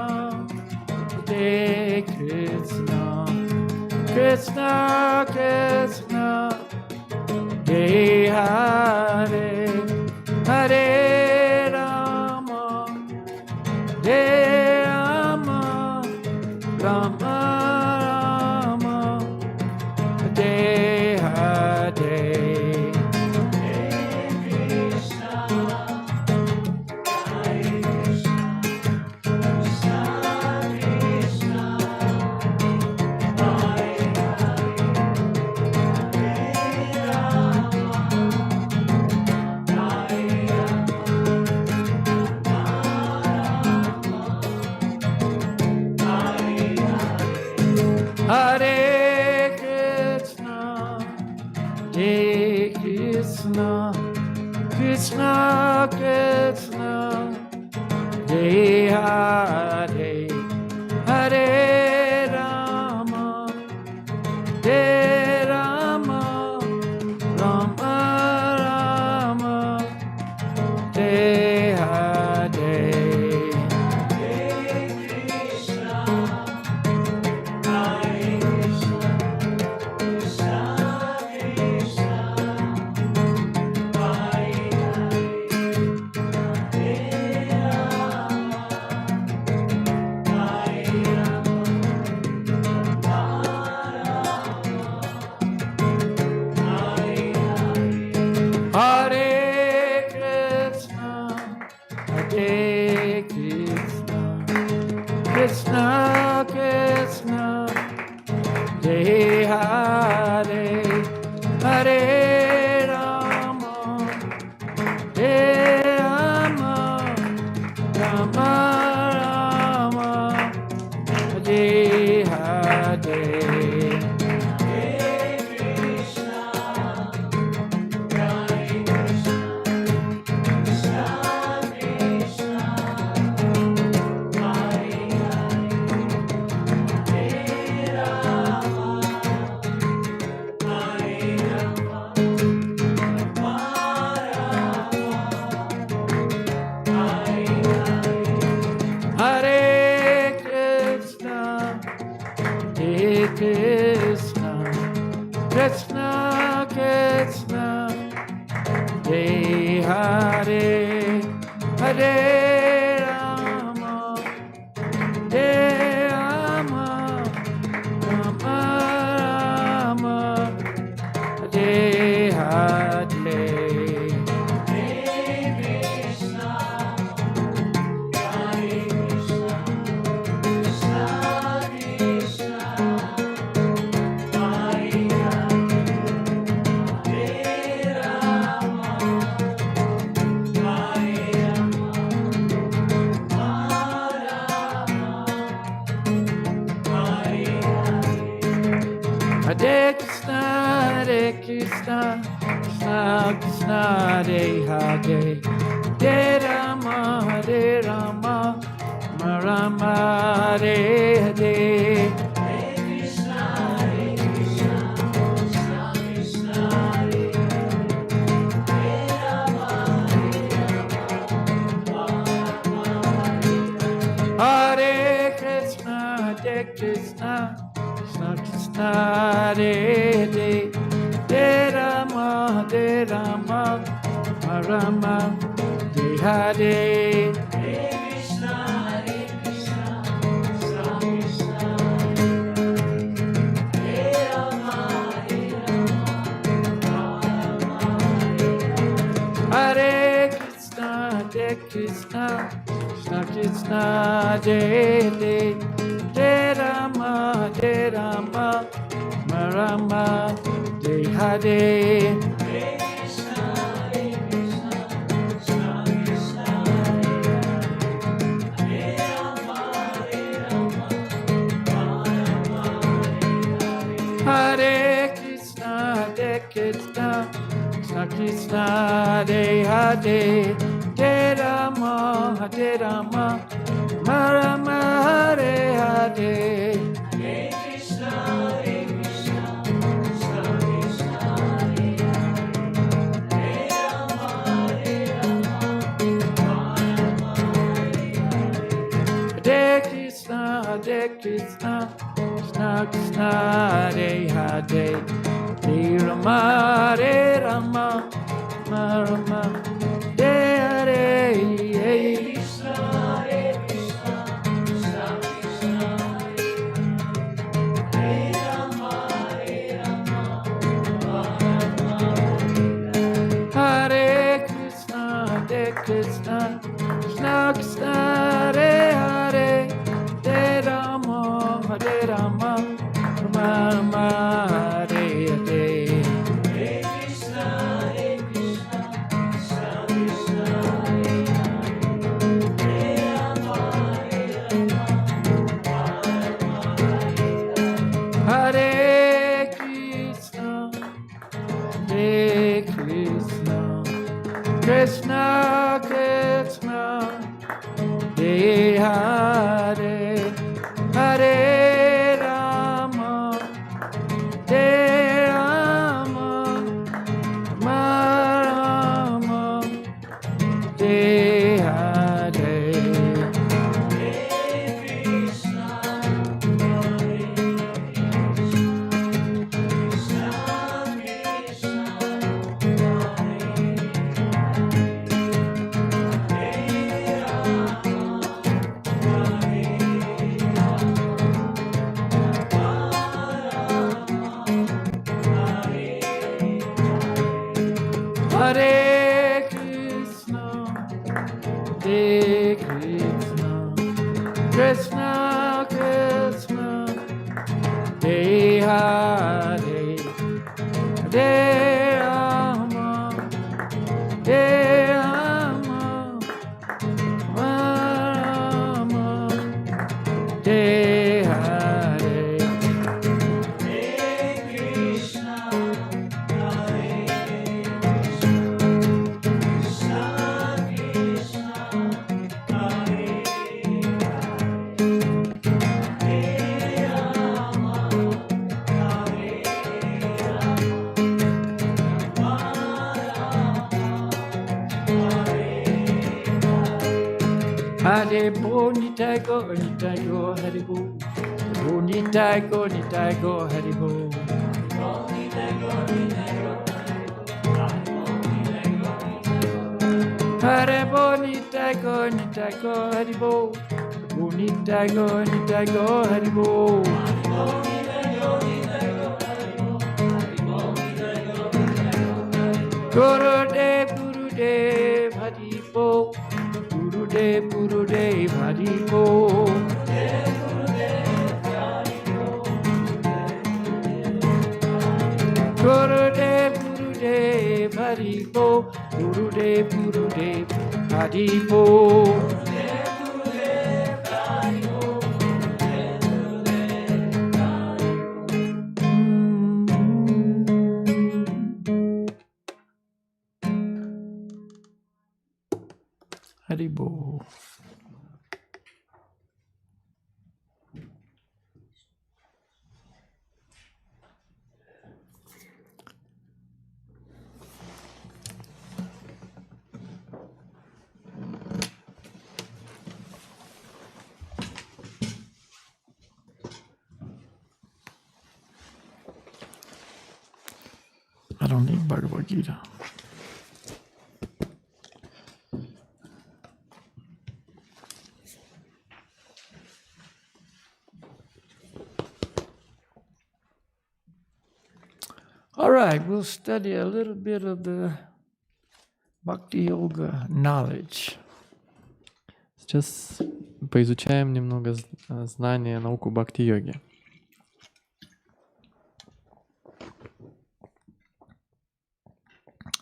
Hare Krishna, Krishna Krishna, Hare Hare, Hare Rama, Hare Rama, Rama Rama, Hare Hare. Hare Krishna, Hare Krishna, Krishna Krishna, Hare Hare, Hare Rama, Hare Rama, Rama Rama, Hare Hare. Hare Krishna, Krishna Krishna, Hare Hare, Hare Rama, Hare Rama, Rama Rama, Hare Hare. Krishna, Krishna Krishna, Hare Hare, Hare Rama, Hare Rama, Rama Rama, Hare Hare. Hare Krishna, Hare Krishna, Krishna Krishna, Hare Hare, Hare Rama, Hare Rama, Rama Rama, Hare Hare. Hare Krishna, Krishna Krishna, Hare Hare, Rama, Hare Krishna, Hare Krishna, Krishna Krishna, Hare Hare, Hare Rama, Hare Rama, Rama Rama, Hare Hare. Hare Krishna, Krishna Krishna, Hare Rama, Hare Krishna, Krishna Krishna, Hare Hare, Hare Rama, Hare Rama, Rama Rama, Hare Hare. Hare Krishna, Krishna Krishna, Hare Rama, Hare Krishna, Krishna Krishna, Hare Hare, Hare Rama, Hare Rama, Rama Rama, Hare Hare. Hare Krishna, Krishna Krishna, Hare Rama, Hare Rama, Rama Rama, Hare Krishna, Krishna Krishna, Hare Hare, Hare Rama, Hare Rama, Rama Rama, Hare Hare. Hare Krishna, Krishna Krishna, Hare Rama, Hare Rama, Rama Rama, Hare Krishna, Krishna Krishna, Hare Hare, Hare Rama, Hare Rama, Rama Rama, Hare Hare. Hare Krishna, Krishna Krishna, Hare Rama, Hare Rama, Hare Krishna, Krishna Krishna, Hare Hare, Hare Rama, Hare Rama, Rama Rama, Hare Hare. Hare Krishna, Hare Krishna, Krishna Krishna, Hare Hare, Hare Rama, Hare Rama, Rama, Hare Hare. Hare Bo Nitai Go Hare Bo. Bo Nitai Go Hare Bo. Hare Bo Nitai Go Hare Bo. Bo Nitai Go Hare Bo. Gurudev Hari Bo. Gurudev Hari Bo. Gurudev Hari Bo. Gurudev Hari Bo. Hari Bo. I don't need Bhagavad Gita. All right, we'll study a little bit of the Bhakti-йога knowledge. Сейчас поизучаем немного знания, науку бхакти-йоги.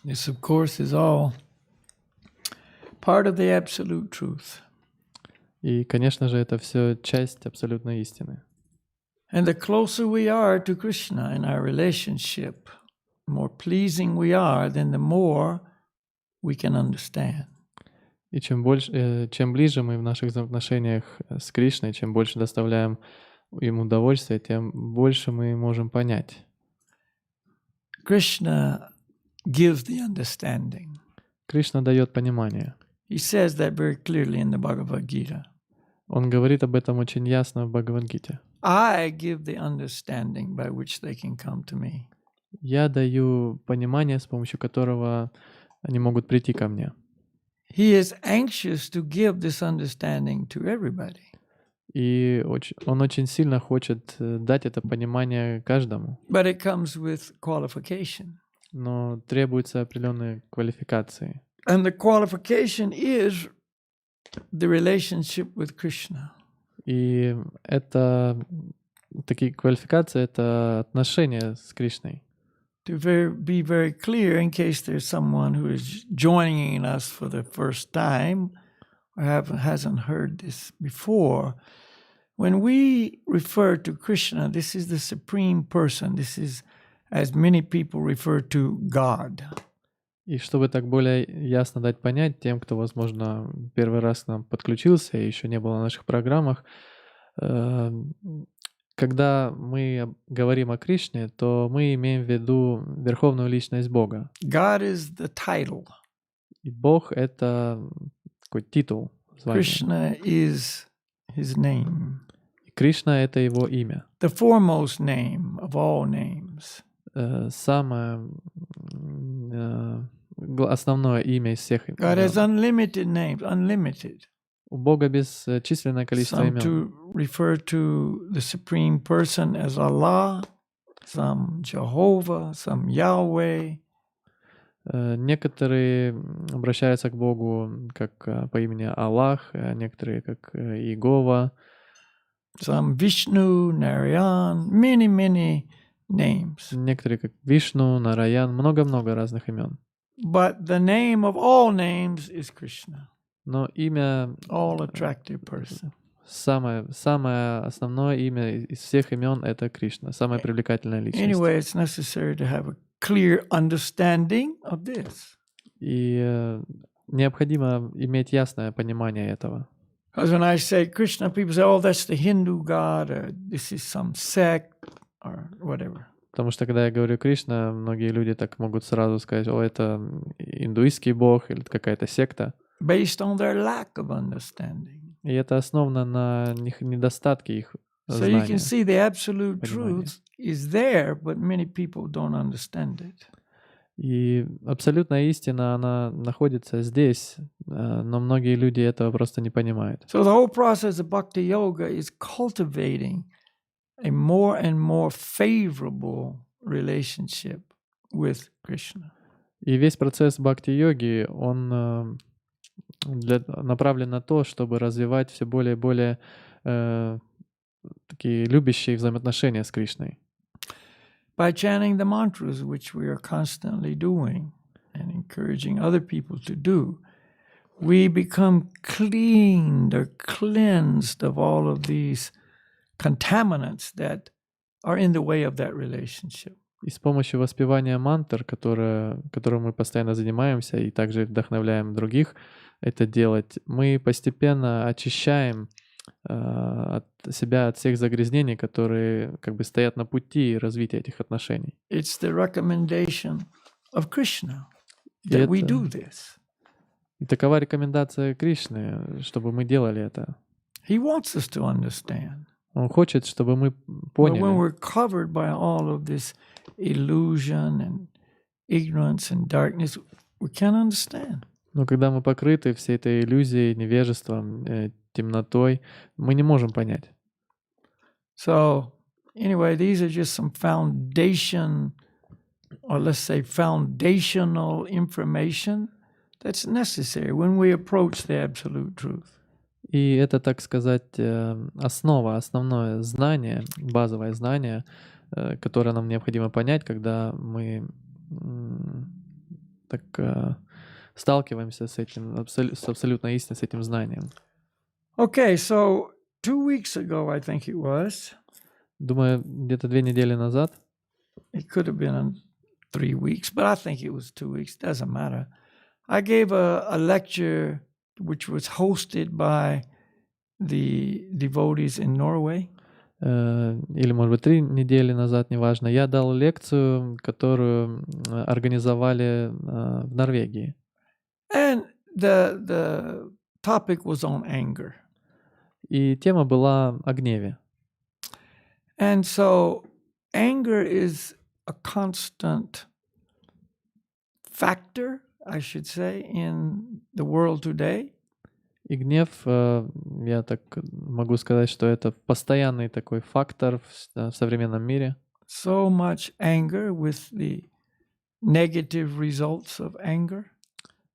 This, of course, is all part of the absolute truth. И, конечно же, это все часть абсолютной истины. And the closer we are to Krishna in our relationship, the more pleasing we are, then the more we can understand. И чем ближе мы в наших взаимоотношениях с Кришной, чем больше доставляем им удовольствие, тем больше мы можем понять. Krishna gives the understanding. Кришна дает понимание. He says that very clearly in the Bhagavad Gita. Он говорит об этом очень ясно в Бхагавад-гите. I give the understanding by which they can come to me. Я даю понимание, с помощью которого они могут прийти ко мне. He is anxious to give this understanding to everybody. И он очень сильно хочет дать это понимание каждому. But it comes with qualification. Но требуются определенные квалификации. And the qualification is the relationship with Krishna. И это такие квалификации, это отношения с Кришной. To be very clear, in case there's someone who is joining us for the first time or hasn't heard this before, when we refer to Krishna, this is the supreme person. This is, as many people refer to, God. И чтобы так более ясно дать понять тем, кто, возможно, первый раз к нам подключился и еще не был на наших программах, когда мы говорим о Кришне, то мы имеем в виду верховную личность Бога. God is the title. И Бог — это такой титул, звание. Krishna is his name. И Кришна — это его имя. The foremost name of all names. Самое основное имя из всех имен. God has unlimited names, unlimited. У Бога бесчисленное количество Some имен. to refer to the supreme person as Allah, some Jehovah, some Yahweh. Некоторые обращаются к Богу как по имени Аллах, а некоторые как Иегова, some Vishnu, Narayan, many, many names. некоторые как Вишну, Нараян, много-много разных имен. But the name of all names is Krishna, Но имя, all attractive person. самое основное имя из всех имен — это Кришна, самая привлекательная личность. Anyway, it's necessary to have a clear understanding of this. И необходимо иметь ясное понимание этого. Because when I say Krishna, people say, oh, that's the Hindu god, or this is some sect, or whatever. Потому что когда я говорю Кришна, многие люди так могут сразу сказать: о, это индуистский бог или какая-то секта. Based on their lack of understanding. И это основано на недостатке их So you can знания. see the absolute понимания. truth is there, but many people don't understand it. И абсолютная истина, она находится здесь, но многие люди этого просто не понимают. So the whole process of Bhakti-yoga is cultivating a more and more favorable relationship with Krishna. И весь процесс бхакти-йоги, он направлен на то, чтобы развивать все более и более такие любящие взаимоотношения с Кришной. By chanting the mantras, which we are constantly doing and encouraging other people to do, we become cleaned or cleansed of all of these contaminants that are in the way of that relationship. И с помощью воспевания мантр, которым мы постоянно занимаемся и также вдохновляем других это делать, мы постепенно очищаем от себя от всех загрязнений, которые как бы стоят на пути развития этих отношений. It's the recommendation of Krishna that we do this. И такова рекомендация Кришны, чтобы мы делали это. He wants us to understand. Он хочет, чтобы мы But when поняли. we're covered by all of this illusion and ignorance and darkness, we can't understand. Но когда мы покрыты всей этой иллюзией, невежеством, темнотой, мы не можем понять. So, anyway, these are just some foundation, or let's say foundational information that's necessary when we approach the absolute truth. И это, так сказать, основное знание, базовое знание, которое нам необходимо понять, когда мы сталкиваемся с этим, с абсолютной истиной, с этим знанием. Okay, so 2 weeks ago, I think it was. Думаю, где-то 2 недели назад. It could have been 3 weeks, but I think it was 2 weeks. Doesn't matter. I gave a lecture which was hosted by the devotees in Norway. Или, может быть, 3 недели назад, неважно. Я дал лекцию, которую организовали в Норвегии. And the topic was on anger. И тема была о гневе. And so anger is a constant factor, I should say, in the world today. И гнев, я так могу сказать, что это постоянный такой фактор в современном мире. So much anger with the negative results of anger.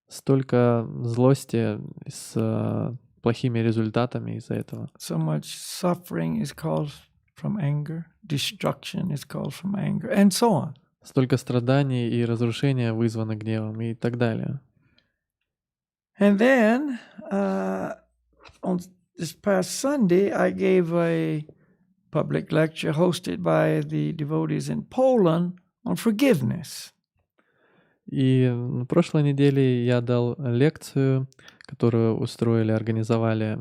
Столько злости с плохими результатами из-за этого. So much suffering is caused from anger. Destruction is caused from anger, and so on. Столько страданий и разрушения вызваны гневом и так далее. And then on this past Sunday, I gave a public lecture hosted by the devotees in Poland on forgiveness. И на прошлой неделе я дал лекцию, которую организовали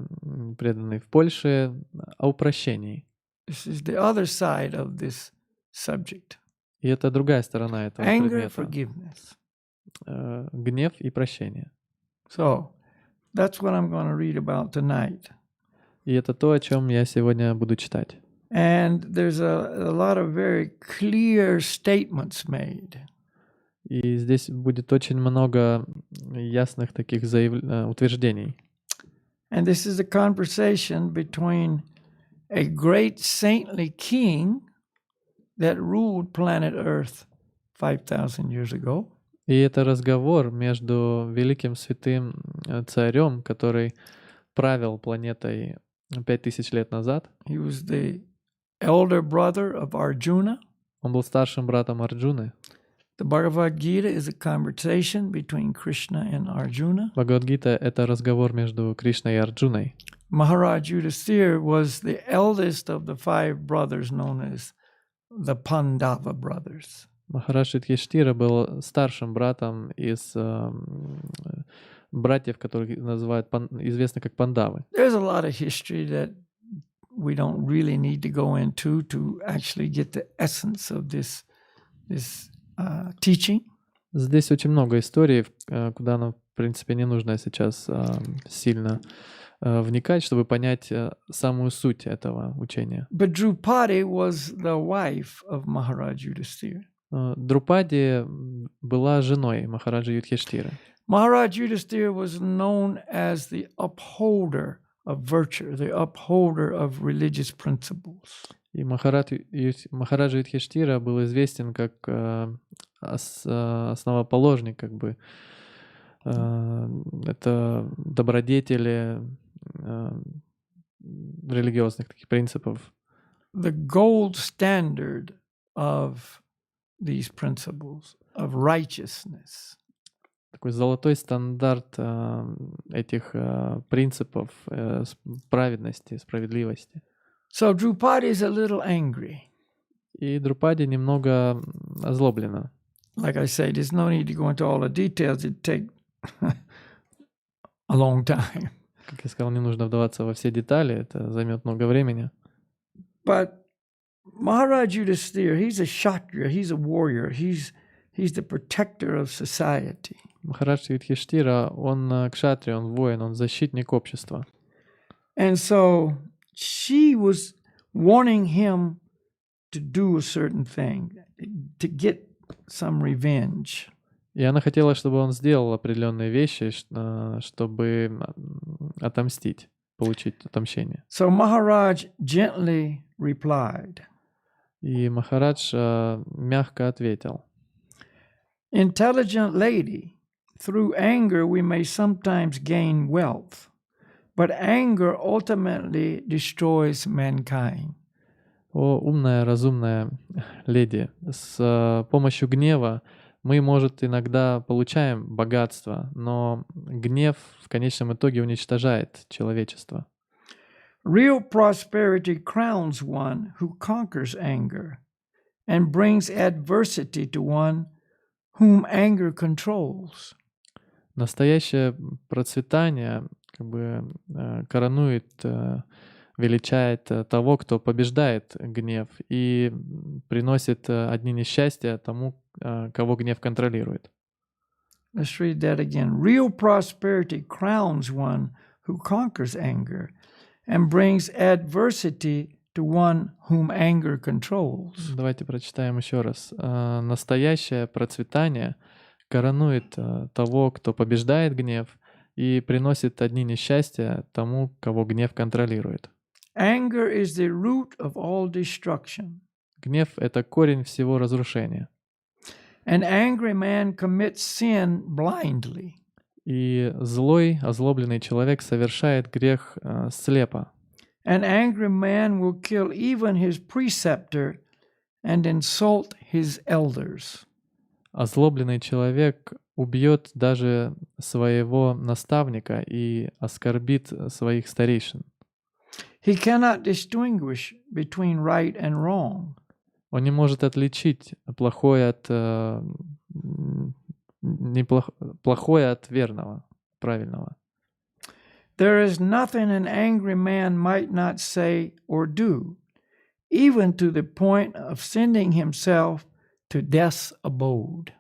преданные в Польше, о прощении. This is the other side of this subject. И это другая сторона этого Anger, предмета. forgiveness. Гнев и прощение. So that's what I'm going to read about tonight. И это то, о чем я сегодня буду читать. And there's a lot of very clear statements made. И здесь будет очень много ясных таких утверждений. And this is a conversation between a great saintly king that ruled planet Earth 5,000 years ago. И это разговор между великим святым царем, который правил планетой 5000 лет назад. He was the elder brother of Arjuna. Он был старшим братом Арджуны. The Bhagavad Gita is a conversation between Krishna and Arjuna. Бхагавад-гита — это разговор между Кришной и Арджуной. Maharaj Yudhisthira was the eldest of the 5 brothers known as the Pandava brothers. Махарадж Юдхиштира был старшим братом из братьев, которых называют известны как пандавы. There's a lot of history that we don't really need to go into to actually get the essence of this teaching. Здесь очень много историй, куда нам, в принципе, не нужно сейчас сильно вникать, чтобы понять самую суть этого учения. But Drupadi was the wife of Maharaj Yudhisthira. Друпади была женой Махараджа Юдхиштиры. Maharaj Yudhisthira was known as the upholder of virtue, the upholder of religious principles. И Махараджа Юдхиштира был известен как основоположник, как бы это добродетели религиозных таких принципов. The gold standard of these principles of righteousness. Такой золотой стандарт этих принципов праведности, справедливости. So Drupadi is a little angry. И Друпади немного озлоблена. Like I say, there's no need to go into all the details. It'd take a long time. Как я сказал, не нужно вдаваться во все детали, это займет много времени. But Maharaj Yudhisthira, he's a kshatriya, he's a warrior, he's the protector of society. Махарадж Юдхиштира, он кшатрия, он воин, он защитник общества. And so she was wanting him to do a certain thing, to get some revenge. И она хотела, чтобы он сделал определенные вещи, чтобы отомстить, получить отомщение. So Maharaj gently replied. И Махарадж мягко ответил. Intelligent lady, through anger we may sometimes gain wealth, but anger ultimately destroys mankind. О, умная, разумная леди, с помощью гнева мы, может, иногда получаем богатство, но гнев в конечном итоге уничтожает человечество. Real prosperity crowns one who conquers anger and brings adversity to one whom anger controls. Настоящее процветание как бы коронует, величает того, кто побеждает гнев, и приносит одни несчастья тому, кого гнев контролирует. Let's read that again. Real prosperity crowns one who conquers anger and brings adversity to one whom anger controls. Давайте прочитаем еще раз. Настоящее процветание коронует того, кто побеждает гнев, и приносит одни несчастья тому, кого гнев контролирует. Anger is the root of all destruction. Гнев — это корень всего разрушения. An angry man commits sin blindly. И злой, озлобленный человек совершает грех слепо. An angry man will kill even his preceptor and insult his elders. Озлобленный человек убьет даже своего наставника и оскорбит своих старейшин. He cannot distinguish between right and wrong. Он не может отличить плохое от плохое от верного, правильного. There is nothing an angry man might not say or do, even to the point of sending himself to death's abode.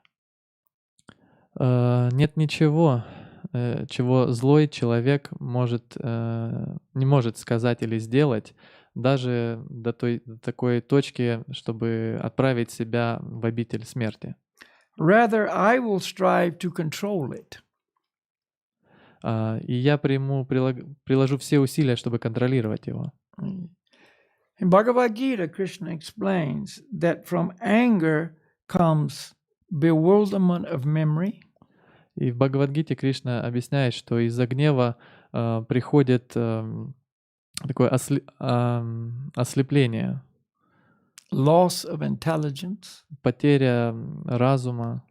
Нет ничего, чего злой человек не может сказать или сделать, даже до такой точки, чтобы отправить себя в обитель смерти. Rather, I will strive to control it. И я приложу все усилия, чтобы контролировать его. In Bhagavad Gita, Krishna explains that from anger comes bewilderment of memory, И в Бхагавад-гите Кришна объясняет, что из-за гнева приходит такое ослепление, loss of intelligence. потеря разума.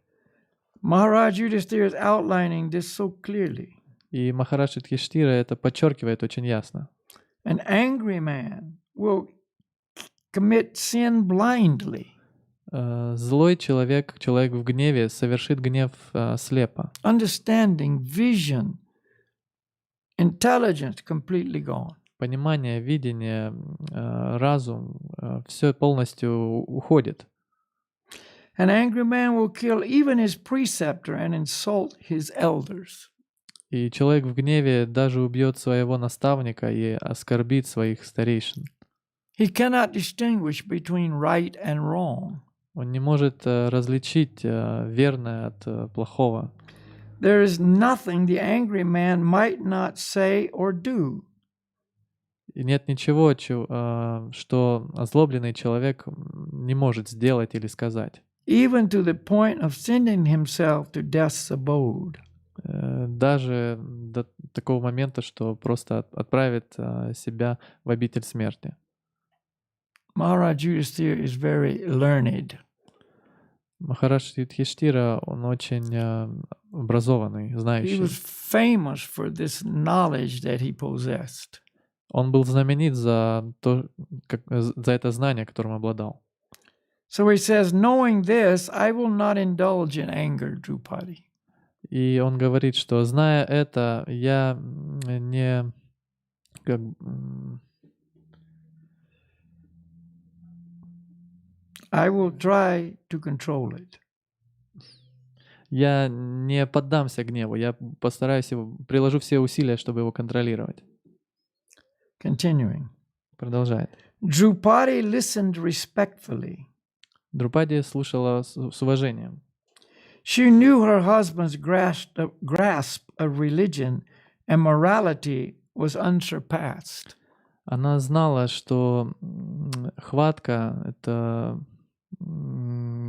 Maharaj Yudhisthira is outlining this so clearly. И Махарадж Юдхиштхира это подчеркивает очень ясно. An angry man will commit sin blindly. Злой человек, человек в гневе, совершит гнев слепо. Understanding, vision, intelligence completely gone. Понимание, видение, разум, все полностью уходит. An angry man will kill even his preceptor and insult his elders. И человек в гневе даже убьет своего наставника и оскорбит своих старейшин. He cannot distinguish between right and wrong. Он не может различить верное от плохого. There is nothing the angry man might not say or do. И нет ничего, что озлобленный человек не может сделать или сказать. Even to the point of sending himself to death's abode. Даже до такого момента, что просто отправит себя в обитель смерти. Maharaj Yudhisthira is very learned. Махарадж Юдхиштхира, он очень образованный, He знающий. was famous for this knowledge that he possessed. Он был знаменит за это знание, которым обладал. So he says, knowing this, I will not indulge in anger, Drupadi. И он говорит, что зная это, я не I will try to control it. Я не поддамся гневу, я постараюсь приложу все усилия, чтобы его контролировать. Continuing. Продолжает. Drupadi listened respectfully. Друпади слушала с уважением. She knew her husband's grasp of religion and morality was unsurpassed. Она знала, что хватка это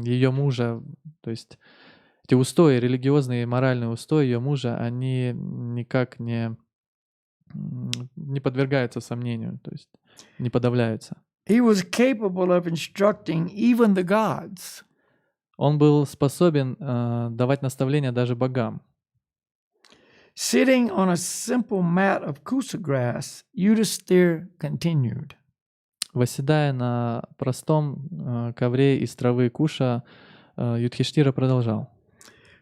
ее мужа, то есть эти устои, религиозные и моральные устои ее мужа, они никак не подвергаются сомнению, то есть не подавляются. He was capable of instructing even the gods. Он был способен давать наставления даже богам. Sitting on a simple mat of kusa grass, Yudhisthira continued. Восседая на простом ковре из травы куша, Юдхиштхира продолжал.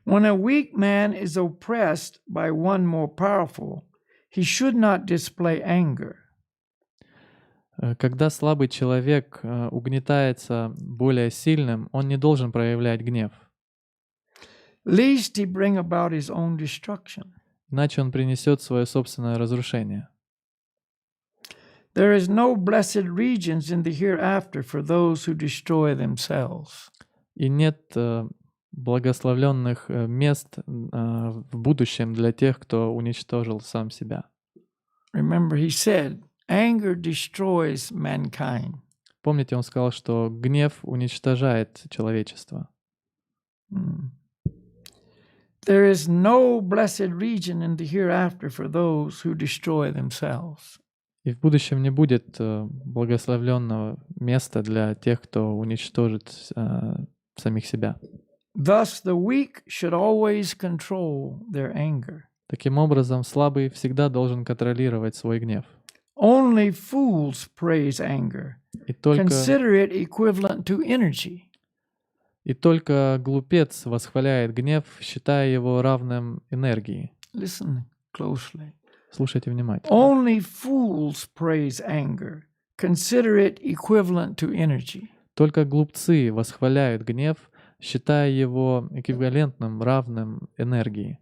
When a weak man is oppressed by one more powerful, he should not display anger. Когда слабый человек угнетается более сильным, он не должен проявлять гнев. Lest he bring about his own destruction. Иначе он принесет свое собственное разрушение. There is no blessed regions in the hereafter for those who destroy themselves. И нет благословленных мест в будущем для тех, кто уничтожил сам себя. Remember, he said, anger destroys mankind. Помните, он сказал, что гнев уничтожает человечество. There is no blessed region in the hereafter for those who destroy themselves. И в будущем не будет благословленного места для тех, кто уничтожит самих себя. Thus, the weak should always control their anger. Таким образом, слабый всегда должен контролировать свой гнев. Only fools praise anger. И только Consider it equivalent to energy. глупец восхваляет гнев, считая его равным энергии. Listen closely. Слушайте внимательно. Only fools praise anger. Consider it equivalent to energy. Только глупцы восхваляют гнев, считая его эквивалентным, равным энергии.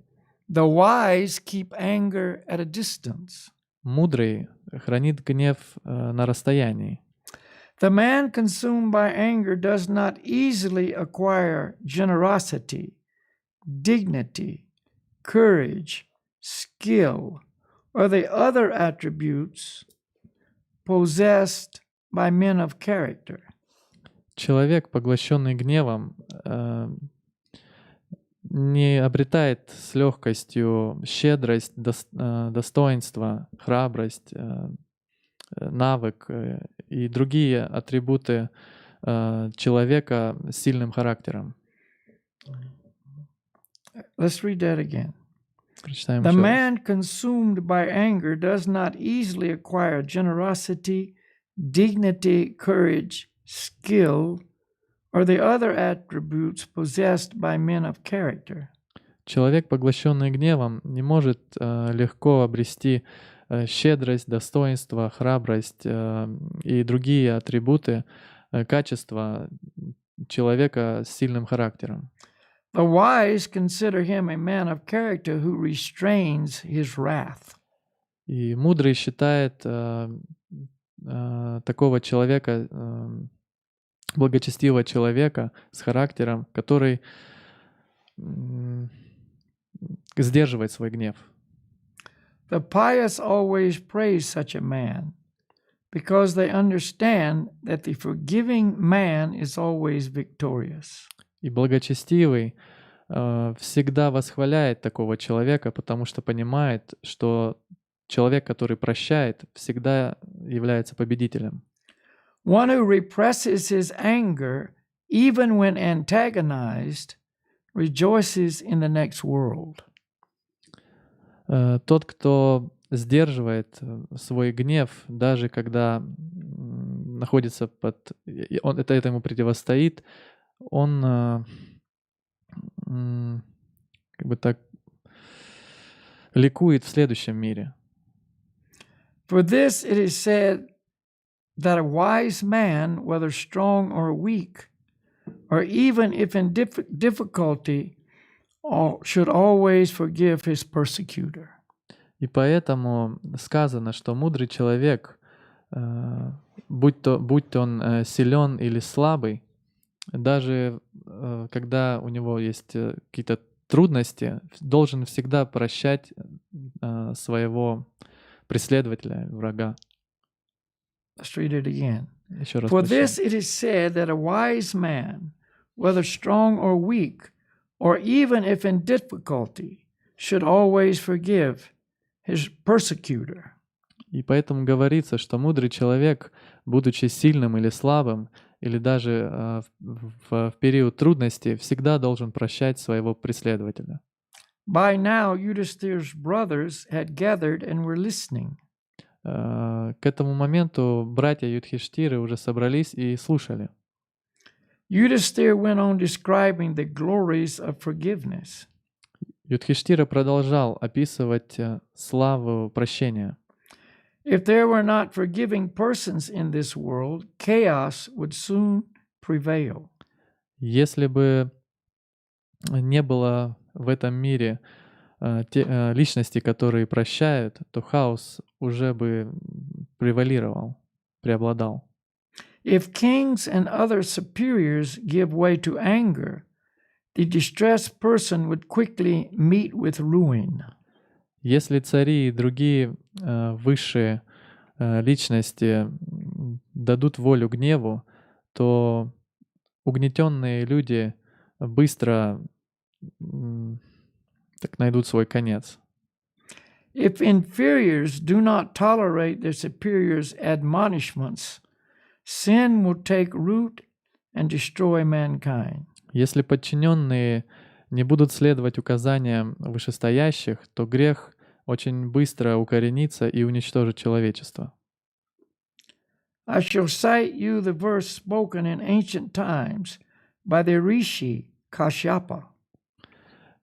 The wise keep anger at a distance. Мудрый хранит гнев на расстоянии. The man consumed by anger does not easily acquire generosity, dignity, courage, skill, or the other attributes possessed by men of character. Человек, поглощенный гневом, не обретает с легкостью щедрость, достоинство, храбрость, навык и другие атрибуты человека с сильным характером. Let's read that again. Прочитаем The еще раз. man consumed by anger does not easily acquire generosity, dignity, courage, skill, or the other attributes possessed by men of character. Человек, поглощенный гневом, не может легко обрести щедрость, достоинство, храбрость и другие атрибуты, качества человека с сильным характером. The wise consider him a man of character who restrains his wrath. И мудрый считает такого человека, благочестивого человека с характером, который сдерживает свой гнев. The pious always praise such a man because they understand that the forgiving man is always victorious. И благочестивый всегда восхваляет такого человека, потому что понимает, что человек, который прощает, всегда является победителем. One who represses his anger, even when antagonized, rejoices in the next world. Тот, кто сдерживает свой гнев, даже когда находится это ему противостоит, он как бы так ликует в следующем мире. For this it is said that a wise man, whether strong or weak, or even if in difficulty, should always forgive his persecutor. И поэтому сказано, что мудрый человек, будь то он силен или слабый, даже когда у него есть какие-то трудности, должен всегда прощать своего преследователя, врага. Let's read it again. Еще раз For прочитаем. this it is said that a wise man, whether strong or weak, or even if in difficulty, should always forgive his persecutor. И поэтому говорится, что мудрый человек, будучи сильным или слабым, или даже в период трудности, всегда должен прощать своего преследователя. By now, Yudhishthir's brothers had gathered and were listening. К этому моменту братья Юдхиштиры уже собрались и слушали. Yudhishthir went on describing the glories of forgiveness. Юдхиштира продолжал описывать славу прощения. If there were not forgiving persons in this world, chaos would soon prevail. Если бы не было в этом мире личностей, которые прощают, то хаос уже бы преобладал. If kings and other superiors give way to anger, the distressed person would quickly meet with ruin. Если цари и другие высшие личности дадут волю гневу, то угнетенные люди быстро так найдут свой конец. If inferiors do not tolerate their superiors' admonishments, sin will take root and destroy mankind. Если подчиненные не будут следовать указаниям вышестоящих, то грех очень быстро укоренится и уничтожит человечество. I shall cite you the verse spoken in ancient times by the rishi Kashyapa.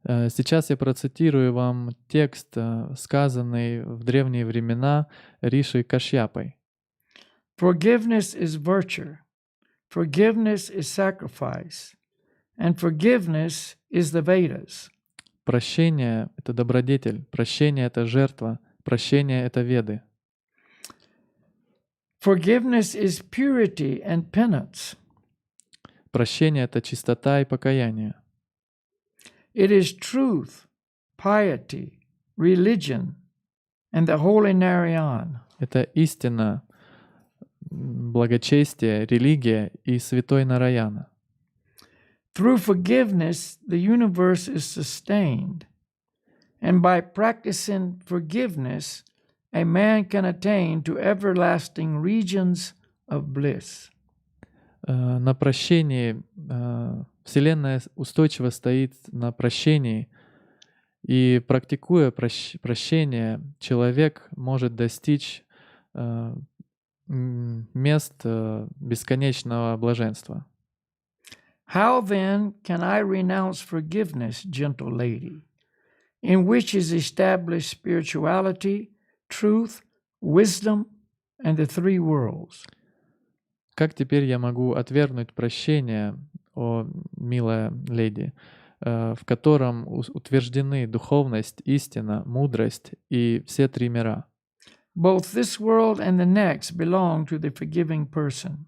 Сейчас я процитирую вам текст, сказанный в древние времена Риши Кашьяпой. Forgiveness is virtue, forgiveness is sacrifice, and forgiveness is the Vedas. Прощение — это добродетель, прощение — это жертва, прощение — это Веды. Forgiveness is purity and penance. Прощение — это чистота и покаяние. It is truth, piety, religion, and the holy Narayan. Это истина, благочестие, религия и святой Нараяна. Through forgiveness, the universe is sustained. And by practicing forgiveness, a man can attain to everlasting regions of bliss. На прощении Вселенная устойчиво стоит на прощении, и практикуя прощение, человек может достичь мест бесконечного блаженства. How then can I renounce forgiveness, gentle lady, in which is established spirituality, truth, wisdom, and the three worlds? Как теперь я могу отвергнуть прощение, о милая леди, в котором утверждены духовность, истина, мудрость и все три мира? Both this world and the next belong to the forgiving person.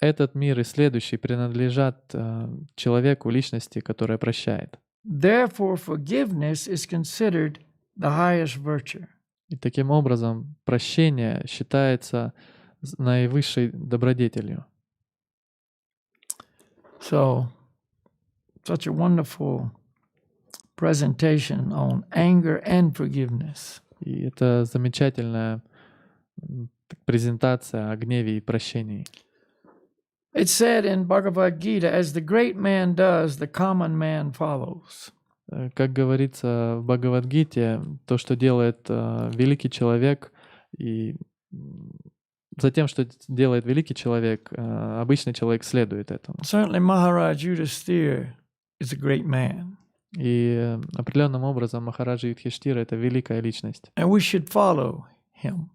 Этот мир и следующий принадлежат человеку, личности, которая прощает. Therefore, forgiveness is considered the highest virtue. И таким образом прощение считается наивысшей добродетелью. So, such a wonderful presentation on anger and forgiveness. И это замечательная презентация о гневе и прощении. It's said in Bhagavad-gita, as the great man does, the common man follows. Как говорится в Бхагавад-гите, то, что делает великий человек, и за тем, что делает великий человек, обычный человек следует этому. Certainly Maharaj Yudhisthira is a great man. И определенным образом Махараджа Юдхиштира — это великая личность. And we should follow him.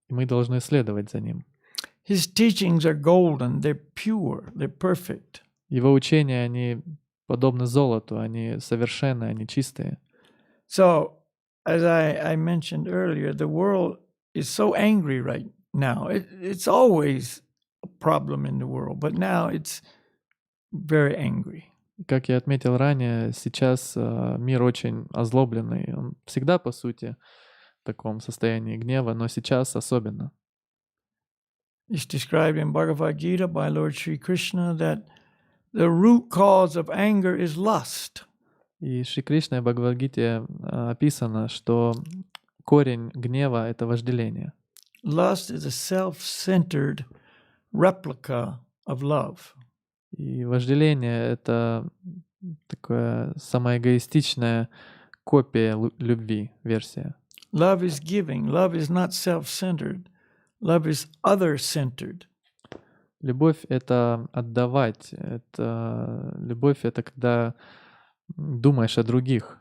И мы должны следовать за ним. His teachings are golden, they're pure, they're perfect. Его учения, они подобны золоту, они совершенны, они чистые. So, as I mentioned earlier, the world is so angry right now. It's always a problem in the world, but now it's very angry. Как я отметил ранее, сейчас мир очень озлобленный. Он всегда, по сути, в таком состоянии гнева, но сейчас особенно. It's described in Bhagavad-gita by Lord Sri Krishna that the root cause of anger is lust. И Шри Кришна в Бхагавад-гите описано, что корень гнева — это вожделение. Lust is a self-centered replica of love. И вожделение — это такая самоэгоистичная копия любви, версия. Love is giving. Love is not self-centered. Love is other-centered. Любовь — это отдавать. Любовь — это когда думаешь о других.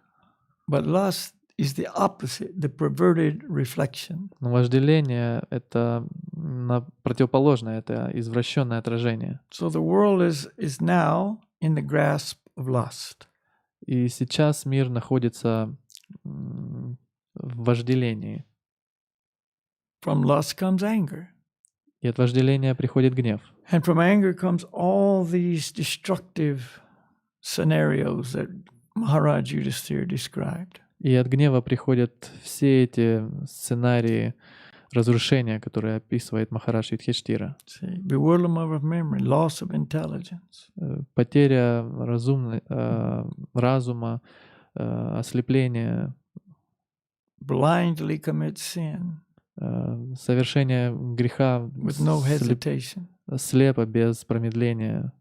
But lust is the opposite, the perverted reflection. Но вожделение — это противоположное, это извращенное отражение. So the world is now in the grasp of lust. И сейчас мир находится в вожделении. From lust comes anger. И от вожделения приходит гнев. And from anger comes all these destructive scenarios that Maharaj Yudhisthira described. И от гнева приходят все эти сценарии разрушения, которые описывает Махарадж Юдхиштира. Bewilderment of memory, loss of intelligence. Потеря разума, ослепление, blindly commit sin совершение греха with no hesitation. Слепо, без промедления.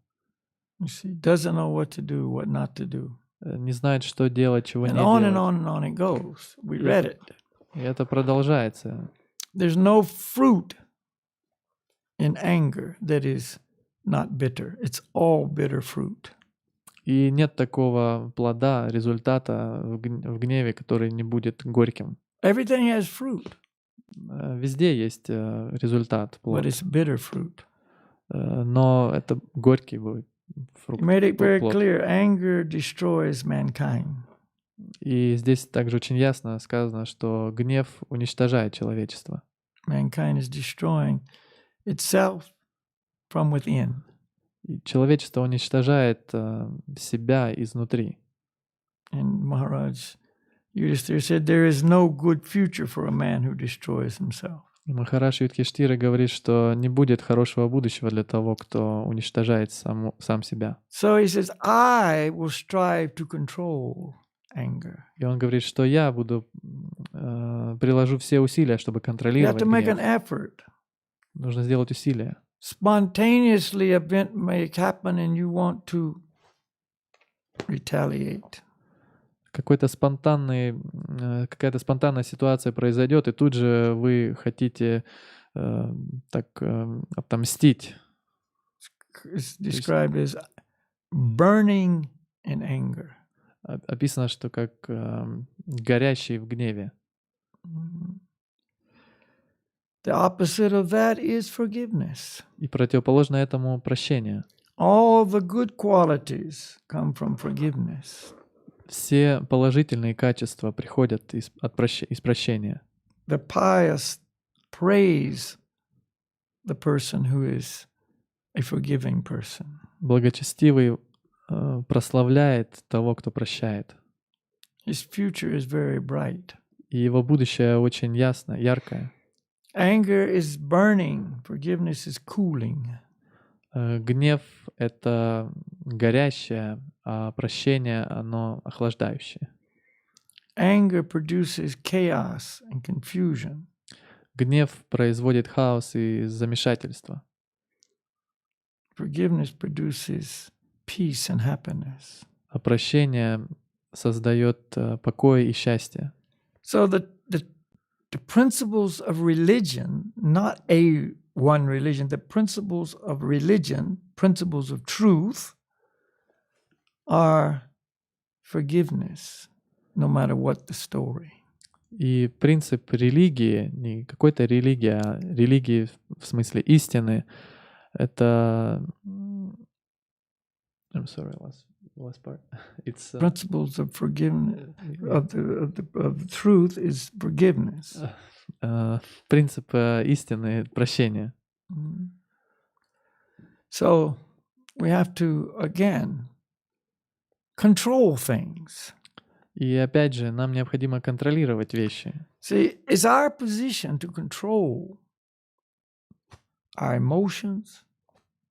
You see, doesn't know what to do, what not to do. Не знает, что делать, чего не And on and делать. on and on it goes. We read it. И это продолжается. There's no fruit in anger that is not bitter. It's all bitter fruit. И нет такого плода, результата в гневе, который не будет горьким. Everything has fruit, Везде есть результат, but плод. it's bitter fruit. Но это горький будет фрукт. He made it very плод. clear, anger destroys mankind. И здесь также очень ясно сказано, что гнев уничтожает человечество. Mankind is destroying itself from within. И человечество уничтожает себя изнутри. And Maharaj Yudhisthira said, there is no good future for a man who destroys himself. И Махарадж Юдхиштира говорит, что не будет хорошего будущего для того, кто уничтожает сам себя. So he says, I will strive to control anger. И он говорит, что я буду приложу все усилия, чтобы You have контролировать to make an гнев. effort. Нужно сделать усилия. Spontaneously, event may happen, and you want to retaliate. Какая-то спонтанная ситуация произойдет, и тут же вы хотите отомстить. It's described as burning in anger. Описано, что как горящий в гневе. The opposite of that is forgiveness. И противоположно этому прощение. All the good qualities come from forgiveness. Все положительные качества приходят из прощения. The pious praise the person who is a forgiving person. Благочестивый прославляет того, кто прощает. His future is very bright. И его будущее очень ясно, яркое. Anger is burning, forgiveness is cooling. Гнев — это горящее, а прощение — оно охлаждающее. Anger produces chaos and confusion. Гнев производит хаос и замешательство. Forgiveness produces peace and happiness. А прощение создает покой и счастье. So the principles of religion, not one religion, the principles of religion, principles of truth, are forgiveness, no matter what the story. И принцип религии, не какой-то религии, а религии в смысле истины, это... I'm sorry, last part. It's Principles of forgiveness, of the truth is forgiveness. Принцип истины — прощение. So we have to, again, control things. И опять же, нам необходимо контролировать вещи. See, it's our position to control our emotions,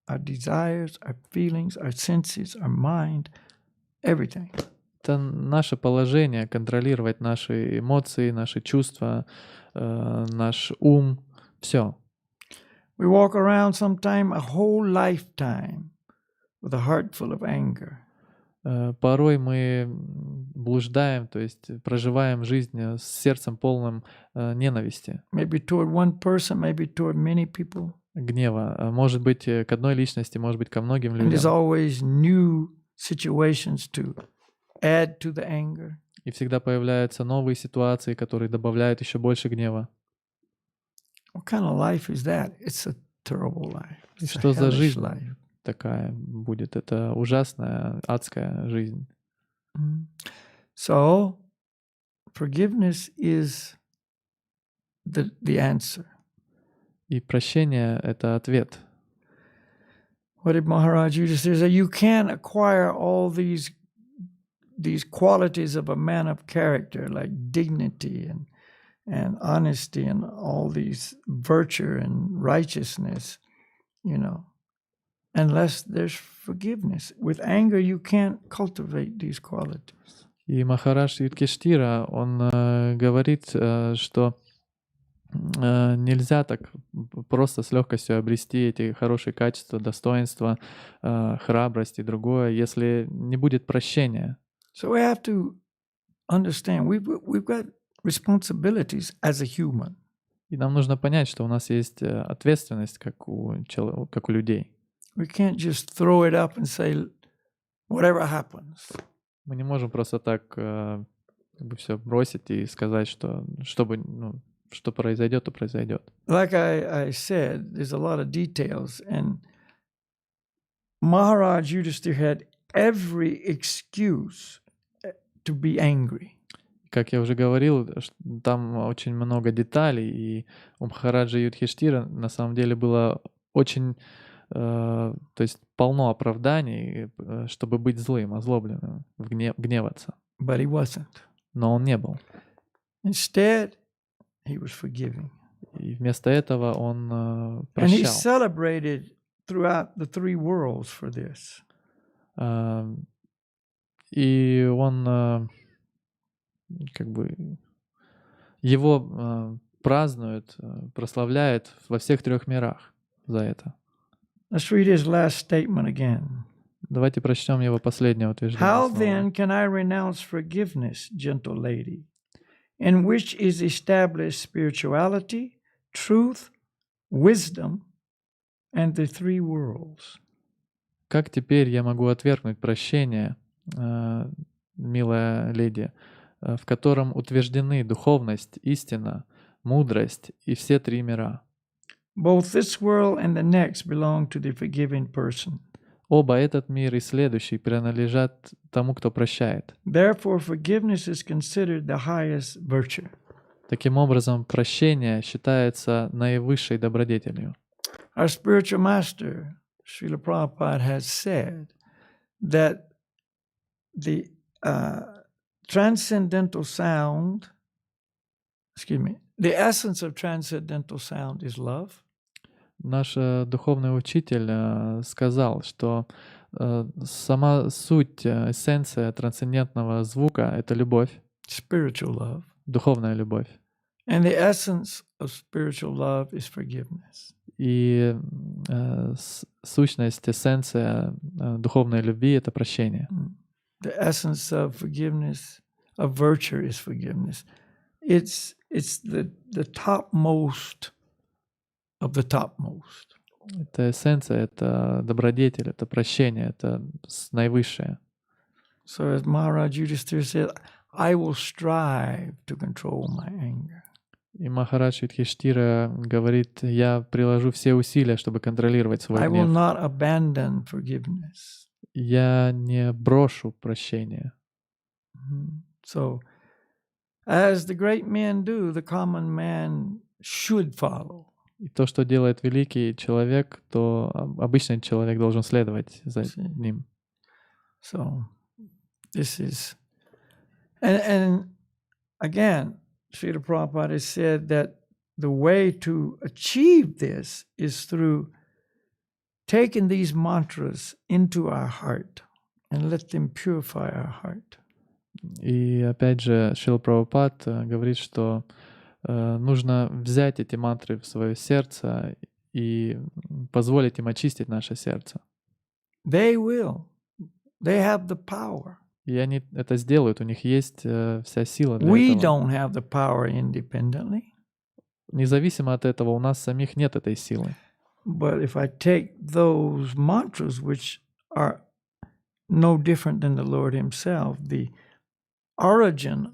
our desires, our feelings, our senses, our mind, everything. Это наше положение — контролировать наши эмоции, наши чувства, наш ум, все. We walk around sometime a whole lifetime with a heart full of anger. Порой мы блуждаем, то есть проживаем жизнь с сердцем полным ненависти, Maybe toward one person, maybe toward many people. гнева. Может быть, к одной личности, может быть, ко многим And there's людям. always new situations to add to the anger. И всегда появляются новые ситуации, которые добавляют еще больше гнева. What kind of life is that? It's a terrible life. И It's a что за hellish жизнь life. такая будет? Это ужасная, адская жизнь. So, forgiveness is the answer. И прощение — это ответ. What did Maharaj Yudhishthira say? You can't acquire all these qualities of a man of character, like dignity and honesty and all these virtue and righteousness, unless there's forgiveness. With anger, you can't cultivate these qualities. И Махарадж Юдхиштира, он говорит, что нельзя так просто с легкостью обрести эти хорошие качества, достоинства, храбрость и другое, если не будет прощения. So we have to understand we've got responsibilities as a human. И нам нужно понять, что у нас есть ответственность, как у людей. We can't just throw it up and say, whatever happens. Мы не можем просто так все бросить и сказать, что произойдет, то произойдет. Like I said, there's a lot of details, and Maharaj Yudhishthira had every excuse to be angry. Как я уже говорил, там очень много деталей, и у Махараджа Юдхиштира на самом деле было очень, то есть полно оправданий, чтобы быть злым, озлобленным, гневаться. But he wasn't. Но он не был. Instead, he was forgiving. И вместо этого он And he прощал. celebrated throughout the three worlds for this. И он как бы его празднуют, прославляют во всех трех мирах за это. Let's read his last statement again. Давайте прочтем его последнее утверждение. How снова. then can I renounce forgiveness, gentle lady, in which is established spirituality, truth, wisdom, and the three worlds? Как теперь я могу отвергнуть прощение, милая леди, в котором утверждены духовность, истина, мудрость и все три мира? Both this world and the next belong to the forgiving person. Оба, этот мир и следующий, принадлежат тому, кто прощает. Therefore, forgiveness is considered the highest virtue. Таким образом, прощение считается наивысшей добродетелью. Our spiritual master, Srila Prabhupada, has said that the transcendental sound, the essence of transcendental sound is love. Наш духовный учитель сказал, что сама суть, эссенция трансцендентного звука — это любовь, Spiritual love. духовная любовь. And the essence of spiritual love is forgiveness. И сущность, эссенция духовной любви — это прощение. The essence of forgiveness, of virtue, is forgiveness. It's the topmost of the topmost. Это эссенция, это добродетель, это прощение, это наивысшее. So as Maharaj Yudhishthira said, I will strive to control my anger. И Махарадж Юдхиштира говорит: я приложу все усилия, чтобы контролировать свой I will гнев. not abandon forgiveness. Я не брошу прощение. So, as the great men do, the common man should follow. И то, что делает великий человек, то обычный человек должен следовать за ним. So, this is, and again, Srila Prabhupada has said that the way to achieve this is through taking these mantras into our heart and let them purify our heart. И опять же, Шрила Прабхупад говорит, что нужно взять эти мантры в свое сердце и позволить им очистить наше сердце. They will. They have the power. И они это сделают, у них есть вся сила для We этого. don't have the power independently. Независимо от этого, у нас самих нет этой силы. But if I take those mantras, which are no different than the Lord Himself, the origin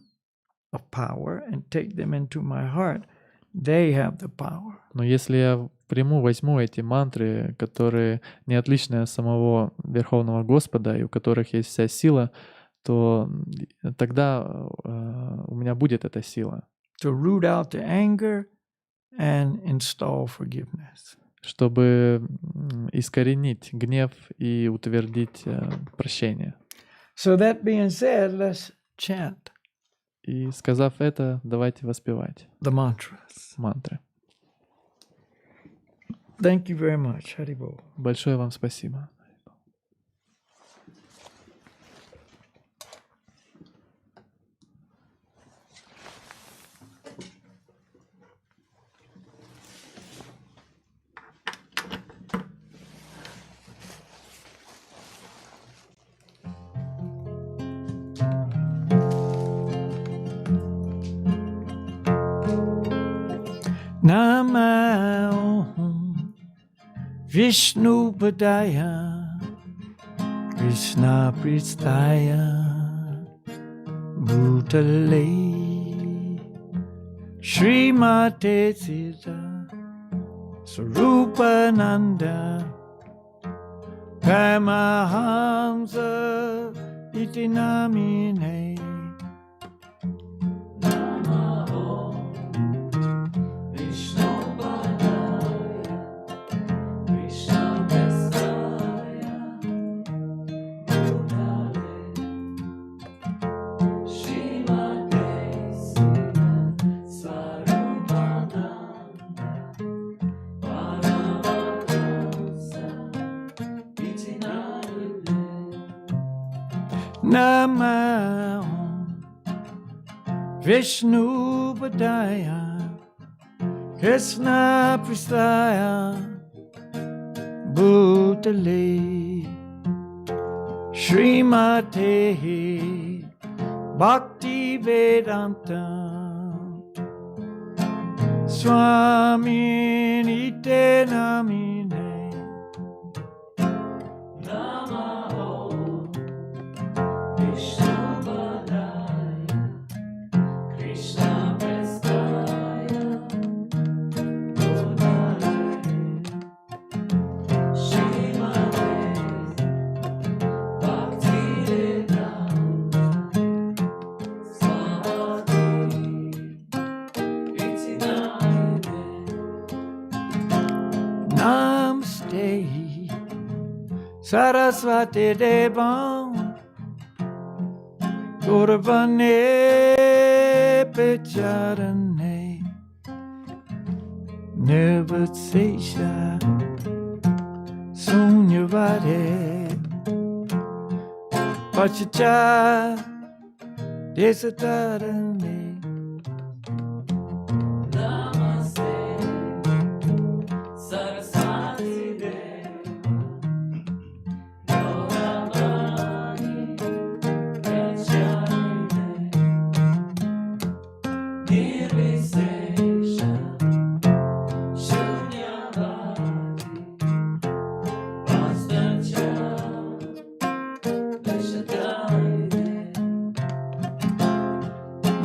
of power, and take them into my heart, they have the power. Но если я впрямую возьму эти мантры, которые не отличны от самого Верховного Господа и у которых есть вся сила, то тогда у меня будет эта сила. To root out the anger and install forgiveness. Чтобы искоренить гнев и утвердить прощение. So that being said, let's chant И сказав это, давайте воспевать the mantras. мантры. Thank you very much. Haribol. Большое вам спасибо. Namo Vishnu Padaya Krishna Pristaya Bhutale Srimate Sita Sarupananda Paramahamsa Iti Namine Namo Vishnu Padaya Krishna Prasthaya Bhutale Srimate Bhakti Vedanta Swami Nite Namine Namaste Saraswati Devam Gurvane Pecharane Nirvatsesha Sunyavade Pachacha Desatarane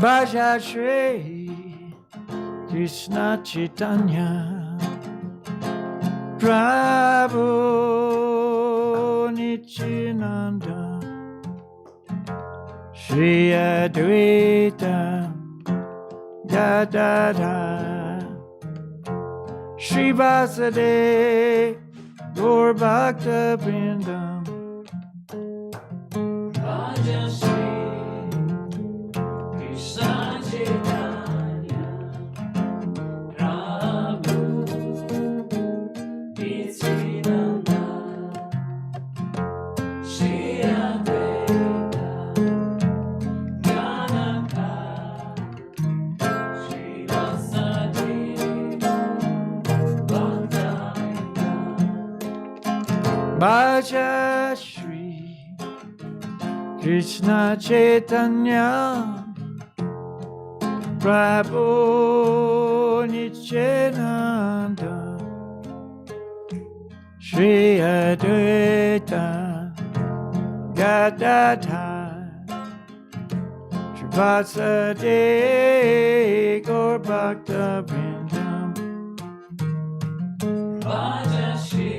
Bhaja Shri Krishna Chaitanya Prabhu Nityananda Shri Advaita Gadadhar Shri Vasudeva Gaur Bhakta Vrindam Bhaja Shri Bhaja Shri Krishna Chaitanya Prabhu Nityananda Shri Advaita Gadadhar Shri Vasudeva Gaur Bhakta Vrindam Bhaja Shri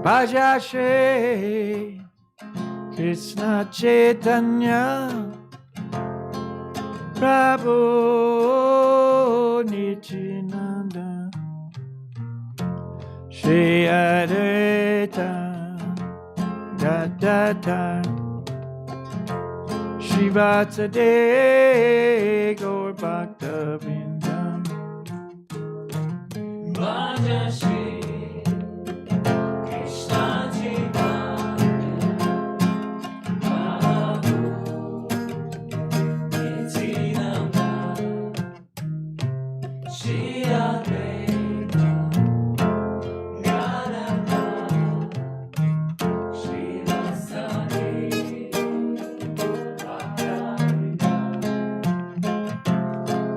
Bhaja Shri Krishna Chaitanya Prabhu Nityananda Shri Advaita Gadadhar Shri Vasudeva Gaur Bhakta Vrindam Bhaja Shri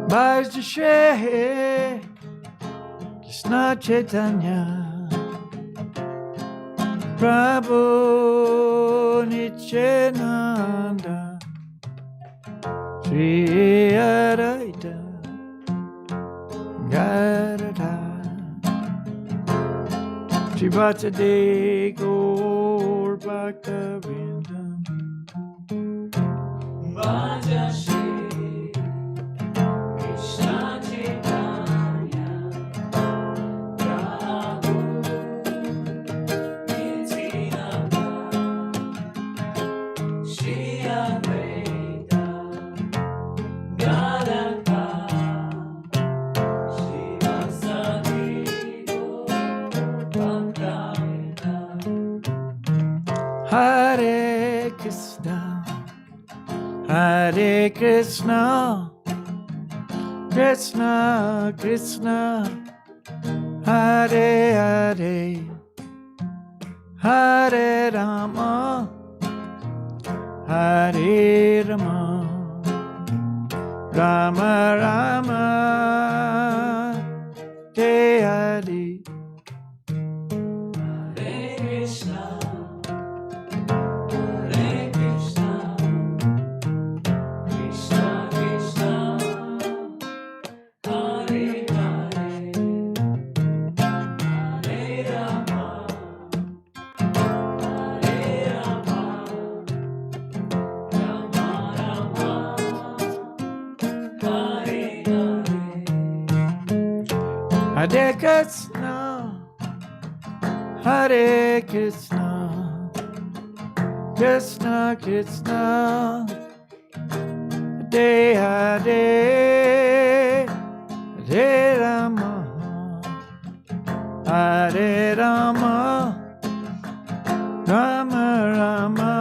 Bhaja Shri Krishna Chaitanya Prabhu Nityananda Shri Advaita Gadadhar Shri Vasudeva Gaur Bhakta Vrindam Bhaja Shri Krishna Chaitanya Hare Krishna, Hare Krishna, Krishna Krishna, Hare Hare, Hare Rama, Hare Rama, Rama Rama, Hare Hare. Hare Krishna, Hare Krishna, Krishna Krishna, Hare Hare, Hare Rama, Hare Rama, Rama Rama, Hare Hare. Hare Krishna, Hare Krishna, Krishna Krishna, Hare Hare, Hare Rama, Hare Rama, Rama Rama,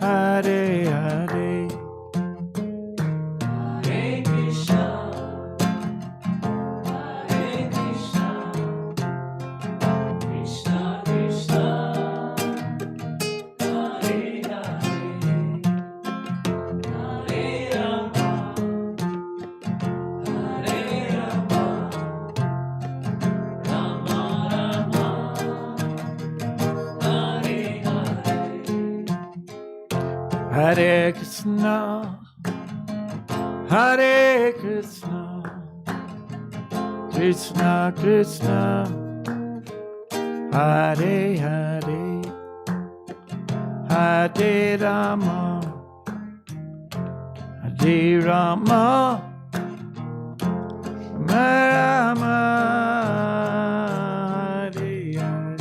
Hare Hare. Hare Krishna, Hare Krishna, Krishna Krishna, Hare Hare, Hare Rama, Hare Rama, Rama Rama, Hare Hare. Hare Krishna, Hare Krishna, Krishna Krishna, Hare Hare, Hare Rama, Hare Rama, Rama Rama, Hare Hare.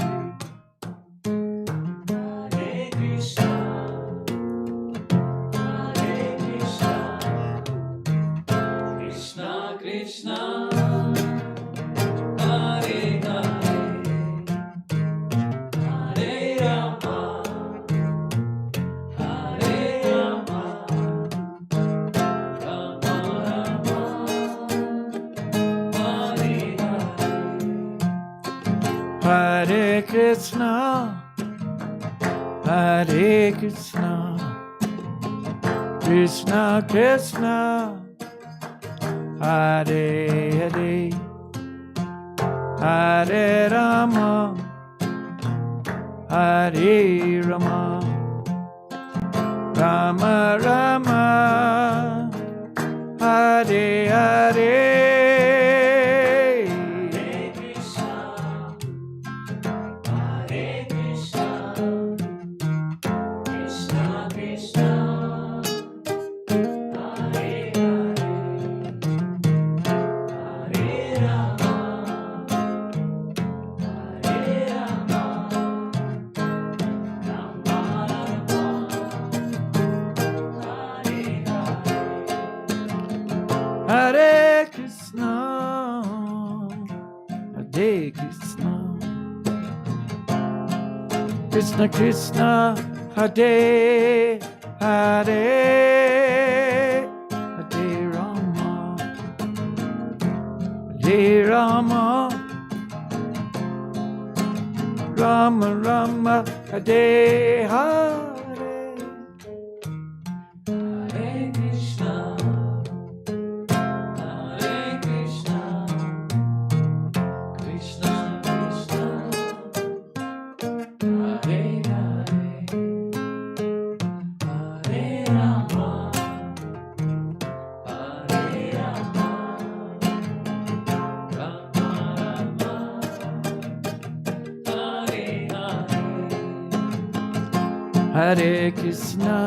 Hare Krishna, Hare Krishna, Krishna Krishna, Hare Hare, Hare Rama, Hare Rama, Rama Rama, Hare Hare. Hare Krishna, Hare Krishna, Krishna Krishna, Hare Hare, Hare Rama, Hare Rama, Rama Rama, Hare Hare. Hare Krishna, Hare Krishna, Krishna Krishna, Hare Hare, Hare Rama, Hare Rama, Rama Rama, Hare Hare. Hare Krishna, Hare Krishna, Krishna Krishna, Hare Hare, Hare Rama, Hare Rama, Rama Rama, Hare Hare. Hare Krishna, Hare Krishna, Krishna Krishna, Hare Hare, Hare Rama, Hare Rama, Rama Rama, Hare Hare. Hare Krishna,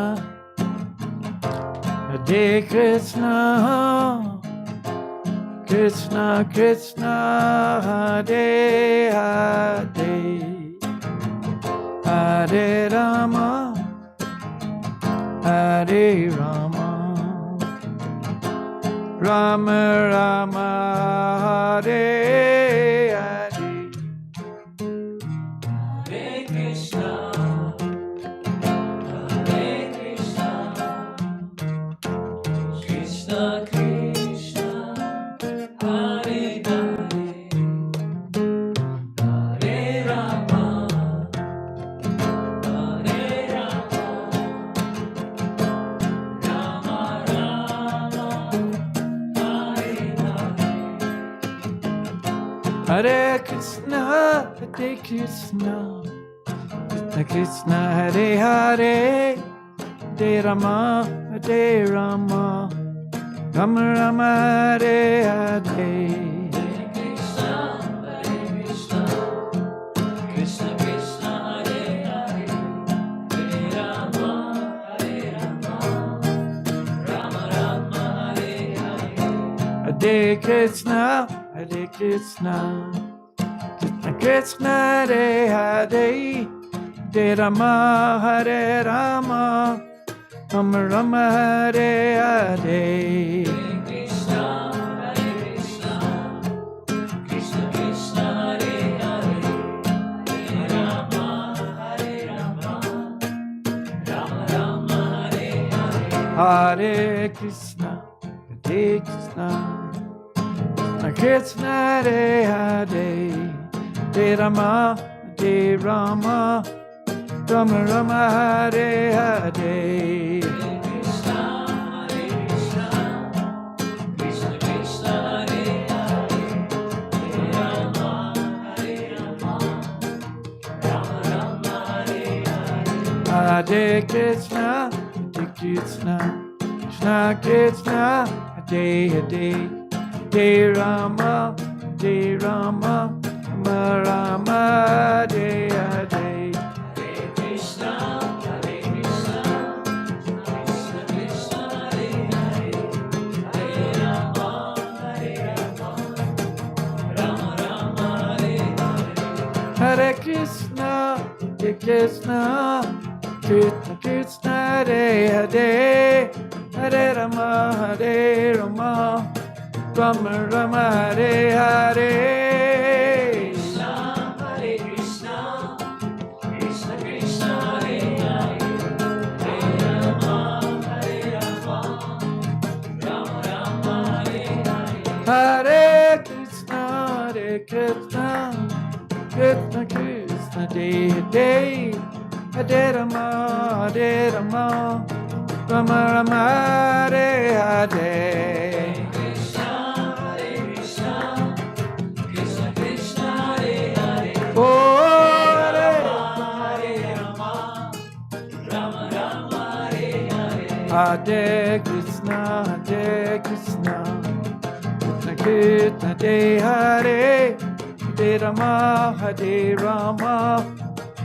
Hare Krishna, Krishna Krishna, Hare Hare, Hare Rama, Hare Rama, Rama Rama, Hare Hare. Hare Krishna, Hare Krishna, Hare Krishna, Krishna Krishna, Hare Hare, Hare Rama, Hare Rama, Rama Rama, Hare Hare. Hare Krishna, Hare Krishna, Krishna Krishna, Hare Hare, Hare Rama, Hare Rama, Rama Rama, Hare Hare. Hare Krishna, Hare Krishna, Krishna Krishna, Hare Hare, Hare Rama, Hare Rama, Rama Rama, Hare Hare. Hare Krishna, Hare Krishna, Krishna Krishna, Hare Hare, Hare Rama, Hare Rama, Rama Rama, Hare Hare. Hare Krishna, Hare Krishna, Krishna Krishna, Hare Hare, Hare Rama, Hare Rama, Rama Rama, Hare Hare. Hare Krishna, Hare Krishna, Krishna Krishna, Hare Hare, Hare Rama, Hare Rama, Rama Rama, Hare Hare. Krishna, Hare Krishna, Krishna Krishna, Hare Hare, Hare Rama, Hare Rama, Rama Rama, Hare Hare. Hare Krishna, Hare Krishna, Krishna Krishna, Hare Hare, Hare Rama, Hare Rama, Rama Rama, Hare Hare. Krishna, Hare Krishna, Krishna Krishna, Hare Hare, Hare Rama, Rama Rama, Hare Hare. Hare Krishna, Hare Krishna, Krishna Krishna, Hare Hare, Hare Rama, Hare Rama, Rama Rama, Hare Hare. Krishna, Hare Krishna, Krishna Krishna, Hare Hare, Hare Rama, Hare Rama,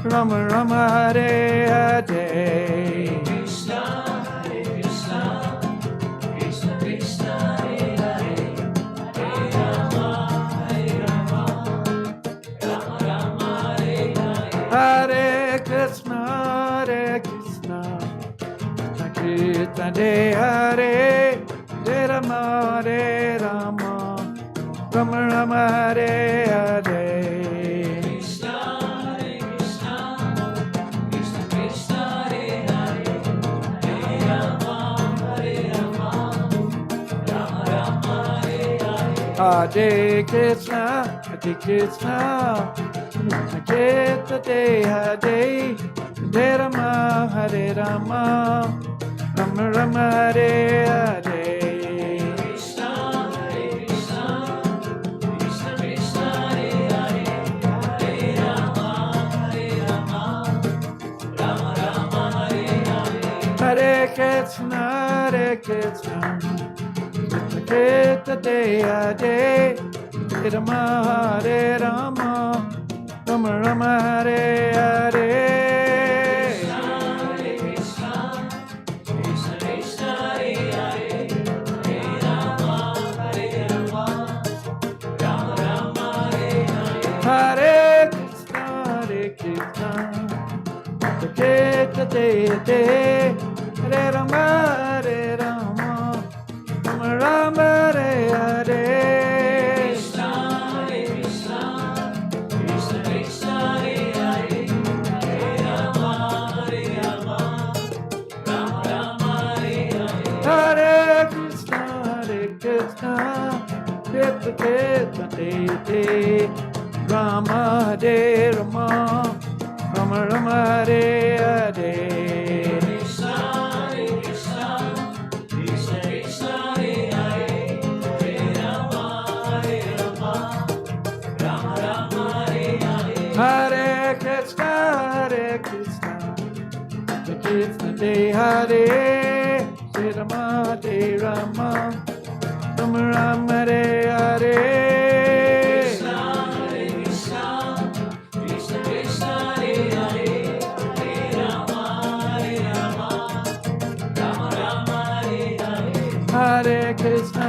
Rama Rama, Hare Hare. Hare Krishna, Hare Krishna, Krishna Krishna, Hare Hare, Hare Rama, Hare Rama, Rama Rama, Hare Hare. Hare Krishna, Hare Krishna, Krishna Krishna, Hare Hare, Hare Rama, Hare Rama, Rama Rama, Hare Hare. Krishna, Hare Krishna, Krishna Krishna, Hare Hare, Hare Rama, Hare Rama, Rama Rama, Hare Hare. Hare Krishna, Hare Krishna, Krishna Krishna, Hare Hare, Hare Rama, Hare Rama, Rama Rama, Hare Hare. Hare Krishna, Krishna Krishna, Hare Hare, Hare Rama, Hare Rama, Rama Rama, Hare Hare. Hare Krishna, Hare Krishna, Krishna Krishna, Hare Rama, Hare Rama, Rama Rama, Hare Hare. Krishna, Hare Krishna, Krishna Krishna, Hare Hare, Hare Rama, Hare Rama, Rama Rama, Hare Hare. Hare Krishna, Hare Krishna, Krishna Krishna, Hare Rama, Hare Rama, Rama Rama, Hare Hare. Krishna, Hare Krishna, Krishna Krishna, Hare Hare, Hare Rama, Hare Rama, Rama Hare Krishna, Krishna Hare Hare, Rama Hare Rama, Rama Rama Hare Hare. Hare Krishna,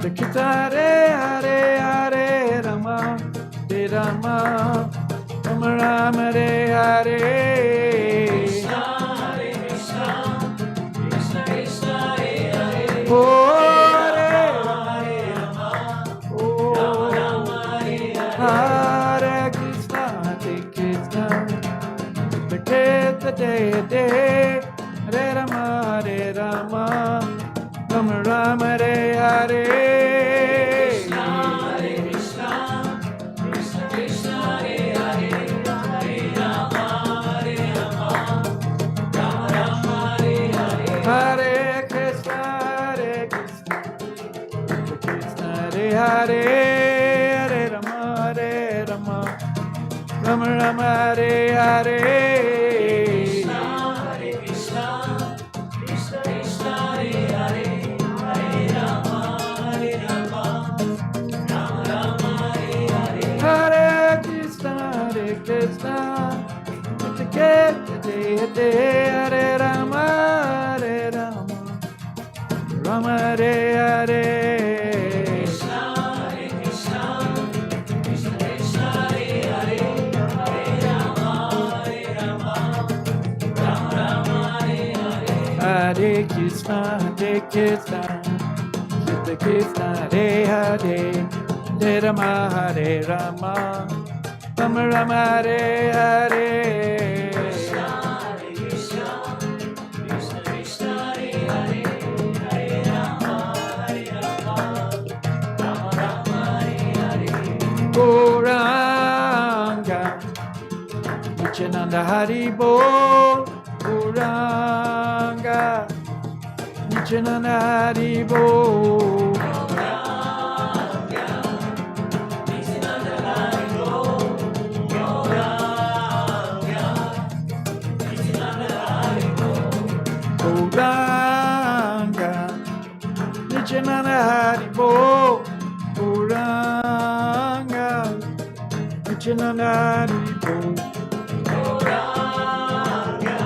Krishna Hare Hare, Hare Rama, Rama, Rama Rama Hare Hare. Oh, Hare Rama, oh, Hare Krishna, the day, Hare Rama, Rama Rama Hare Hare. Hare Krishna, Krishna Hare Hare, Hare Rama, Rama Rama Hare Hare. Hare Krishna, Hare Rama, Rama Hare Hare. Hare Krishna, Krishna Hare Hare, Hare Rama, Rama Rama Hare Hare. Gauranga, Nityananda Hari Bol, Gauranga, Nityananda Hari Bol. Gauranga, Nityananda Hari Bol, Gauranga, Nityananda Hari Bol. Gauranga,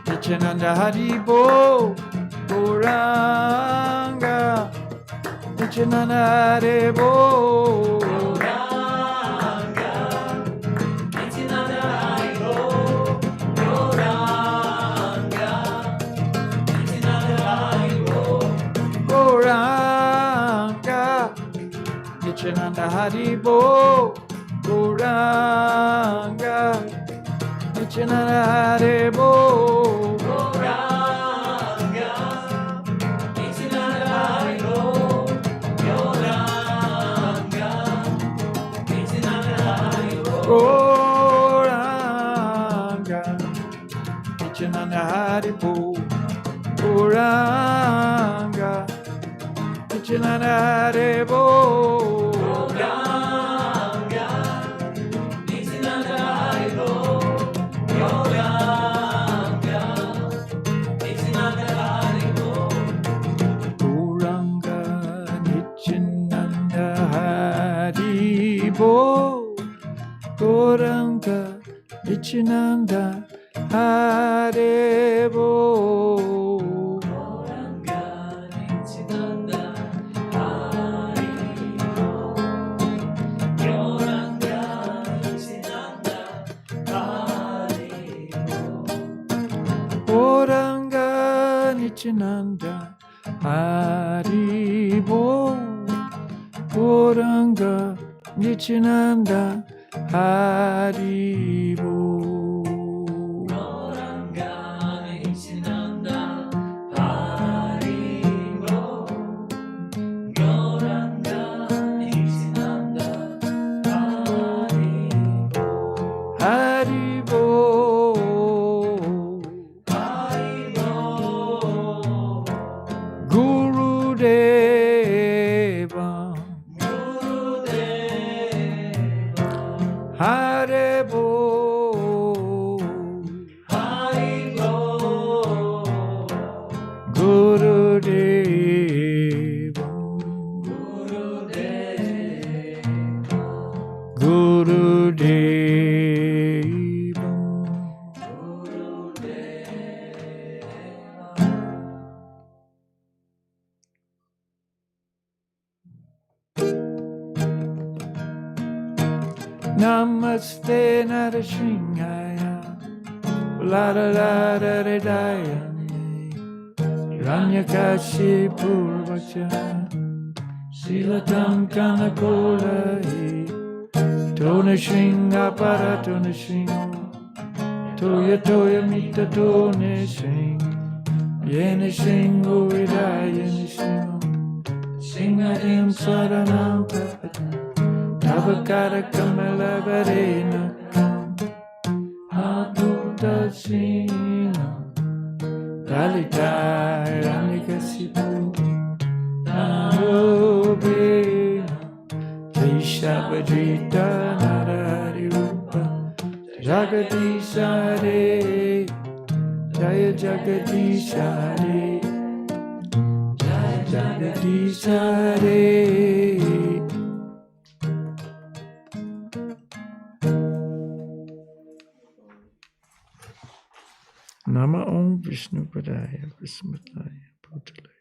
Nityananda Hari Bol, Gauranga, Nityananda Hari Bol. Nityananda Hari Bol, Gauranga, Nityananda Hari Bol. Gauranga, Nityananda Hari Bol, Gauranga, Nityananda Hari Bol. Gauranga, Nityananda Hari Bol. Gauranga, Nityananda Hari Bol. Gauranga, Nityananda Hari Bol. Gauranga, Nityananda Hari Bol. Gauranga, Nityananda Hari Bol. Gauranga, Nityananda Hari Bol. Gauranga, Nityananda Hari Bol. Hari Bol. Namaste Narasingaya Lada Lada Redaya Ranyakashi Purvacha Silatam Kanakola Tona Shinga Para Tona Shingo Toya Toya Mita Tona Sing Yena Shingo Vidaya Yena Shingo Singadim Saranam Tapata Tabakara Kamala Varena Aduta Sina Lalita Ranikasipu Narobe Vishabhajita Narari Rupa Jagadishare Jaya Jagadishare Jaya Jagadishare Nama Om Vishnu Padaya Vismataya Bhutale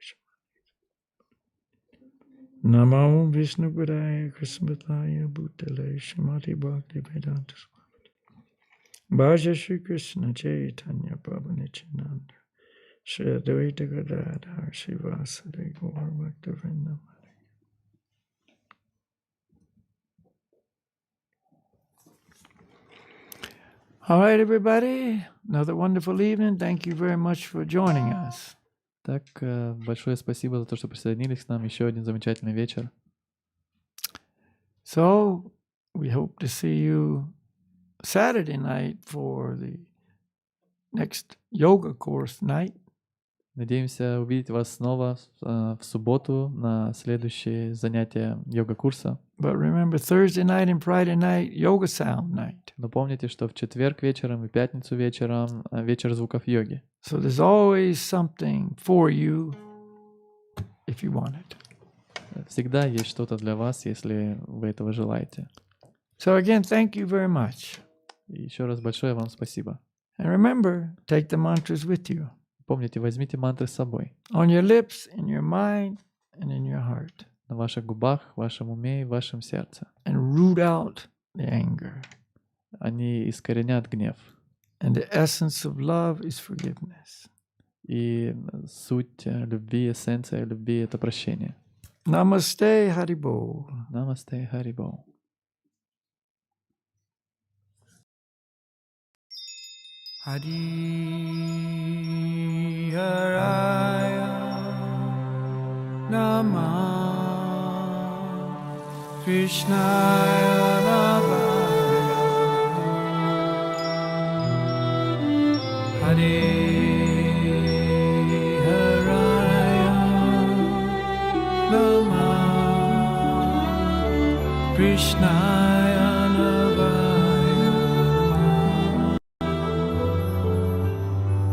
Nama Om Vishnu Padaya Vismataya Bhutale Shrimati Bhakti Vedanta Swami Bhaja Shri Krishna Chaitanya Prabhu Nityananda Shri Advaita Gadadhar Srivasadi Gaur Bhaktivinoda. All right, everybody. Another wonderful evening. Thank you very much for joining us. Так, большое спасибо за то, что присоединились к нам. Еще один замечательный вечер. So, we hope to see you Saturday night for the next yoga course night. Надеемся увидеть вас снова в субботу на следующее занятие йога-курса. But remember, Thursday night and Friday night, yoga sound night. Но помните, что в четверг вечером и пятницу вечером вечер звуков йоги. So there's always something for you if you want it. Всегда есть что-то для вас, если вы этого желаете. So again, thank you very much. И еще раз большое вам спасибо. And remember, take the mantras with you. Помните, возьмите мантры с собой. On your lips, in your mind, and in your heart. На ваших губах, в вашем уме и в вашем сердце. And root out the anger. Они искоренят гнев. And the essence of love is forgiveness. И суть любви, эссенция любви — это прощение. Namaste Haribol. Намасте Харибол. Hari Haraya Namah Krishnaya Navaya Hare Haraya Namah Krishnaya Navaya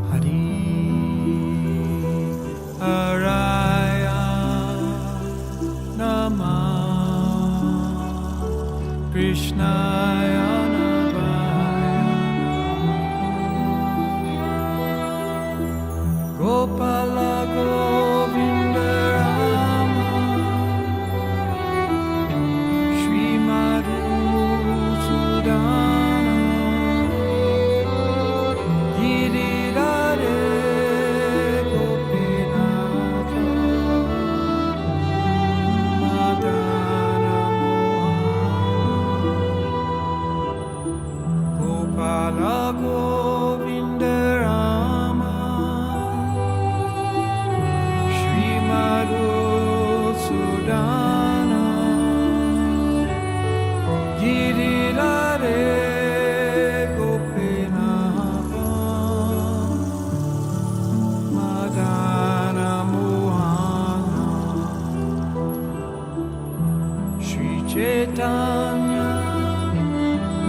Hari Haraya Namah Krishnaya Navaya Gopala Govinda Rama Shri Madhusudana Girirare Gopinatha Madana Mohan Gopala Govinda Rama Shri Madhusudana Girirare Gopinatha Madana Mohana Shri Chaitanya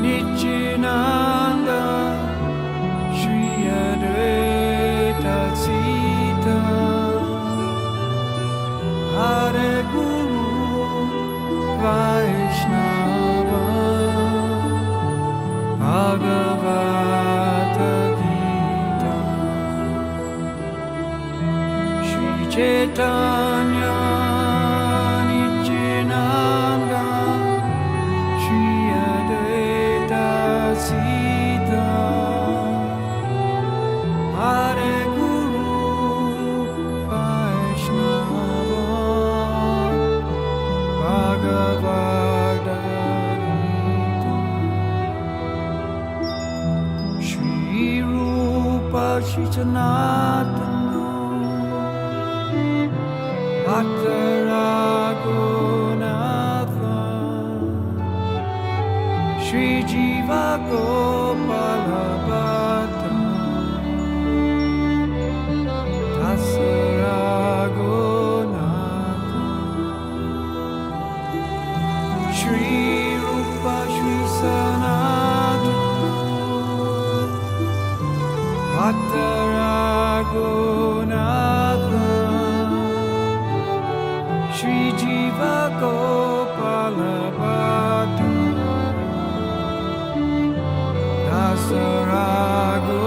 Nityananda Shri Advaita Sita Hare Guru Vaishnava Bhagavata Gita Shri Chaitanya Nityananda Shri Advaita Shri Sanatana Bhatta Raghunatha Shri Jiva Gopala Bhatta Dasa Raghunatha Shri Rupa Shri Sanatana Bhatta Raghunatha Shri Jiva Gopala Bhatta Dasa Raghunatha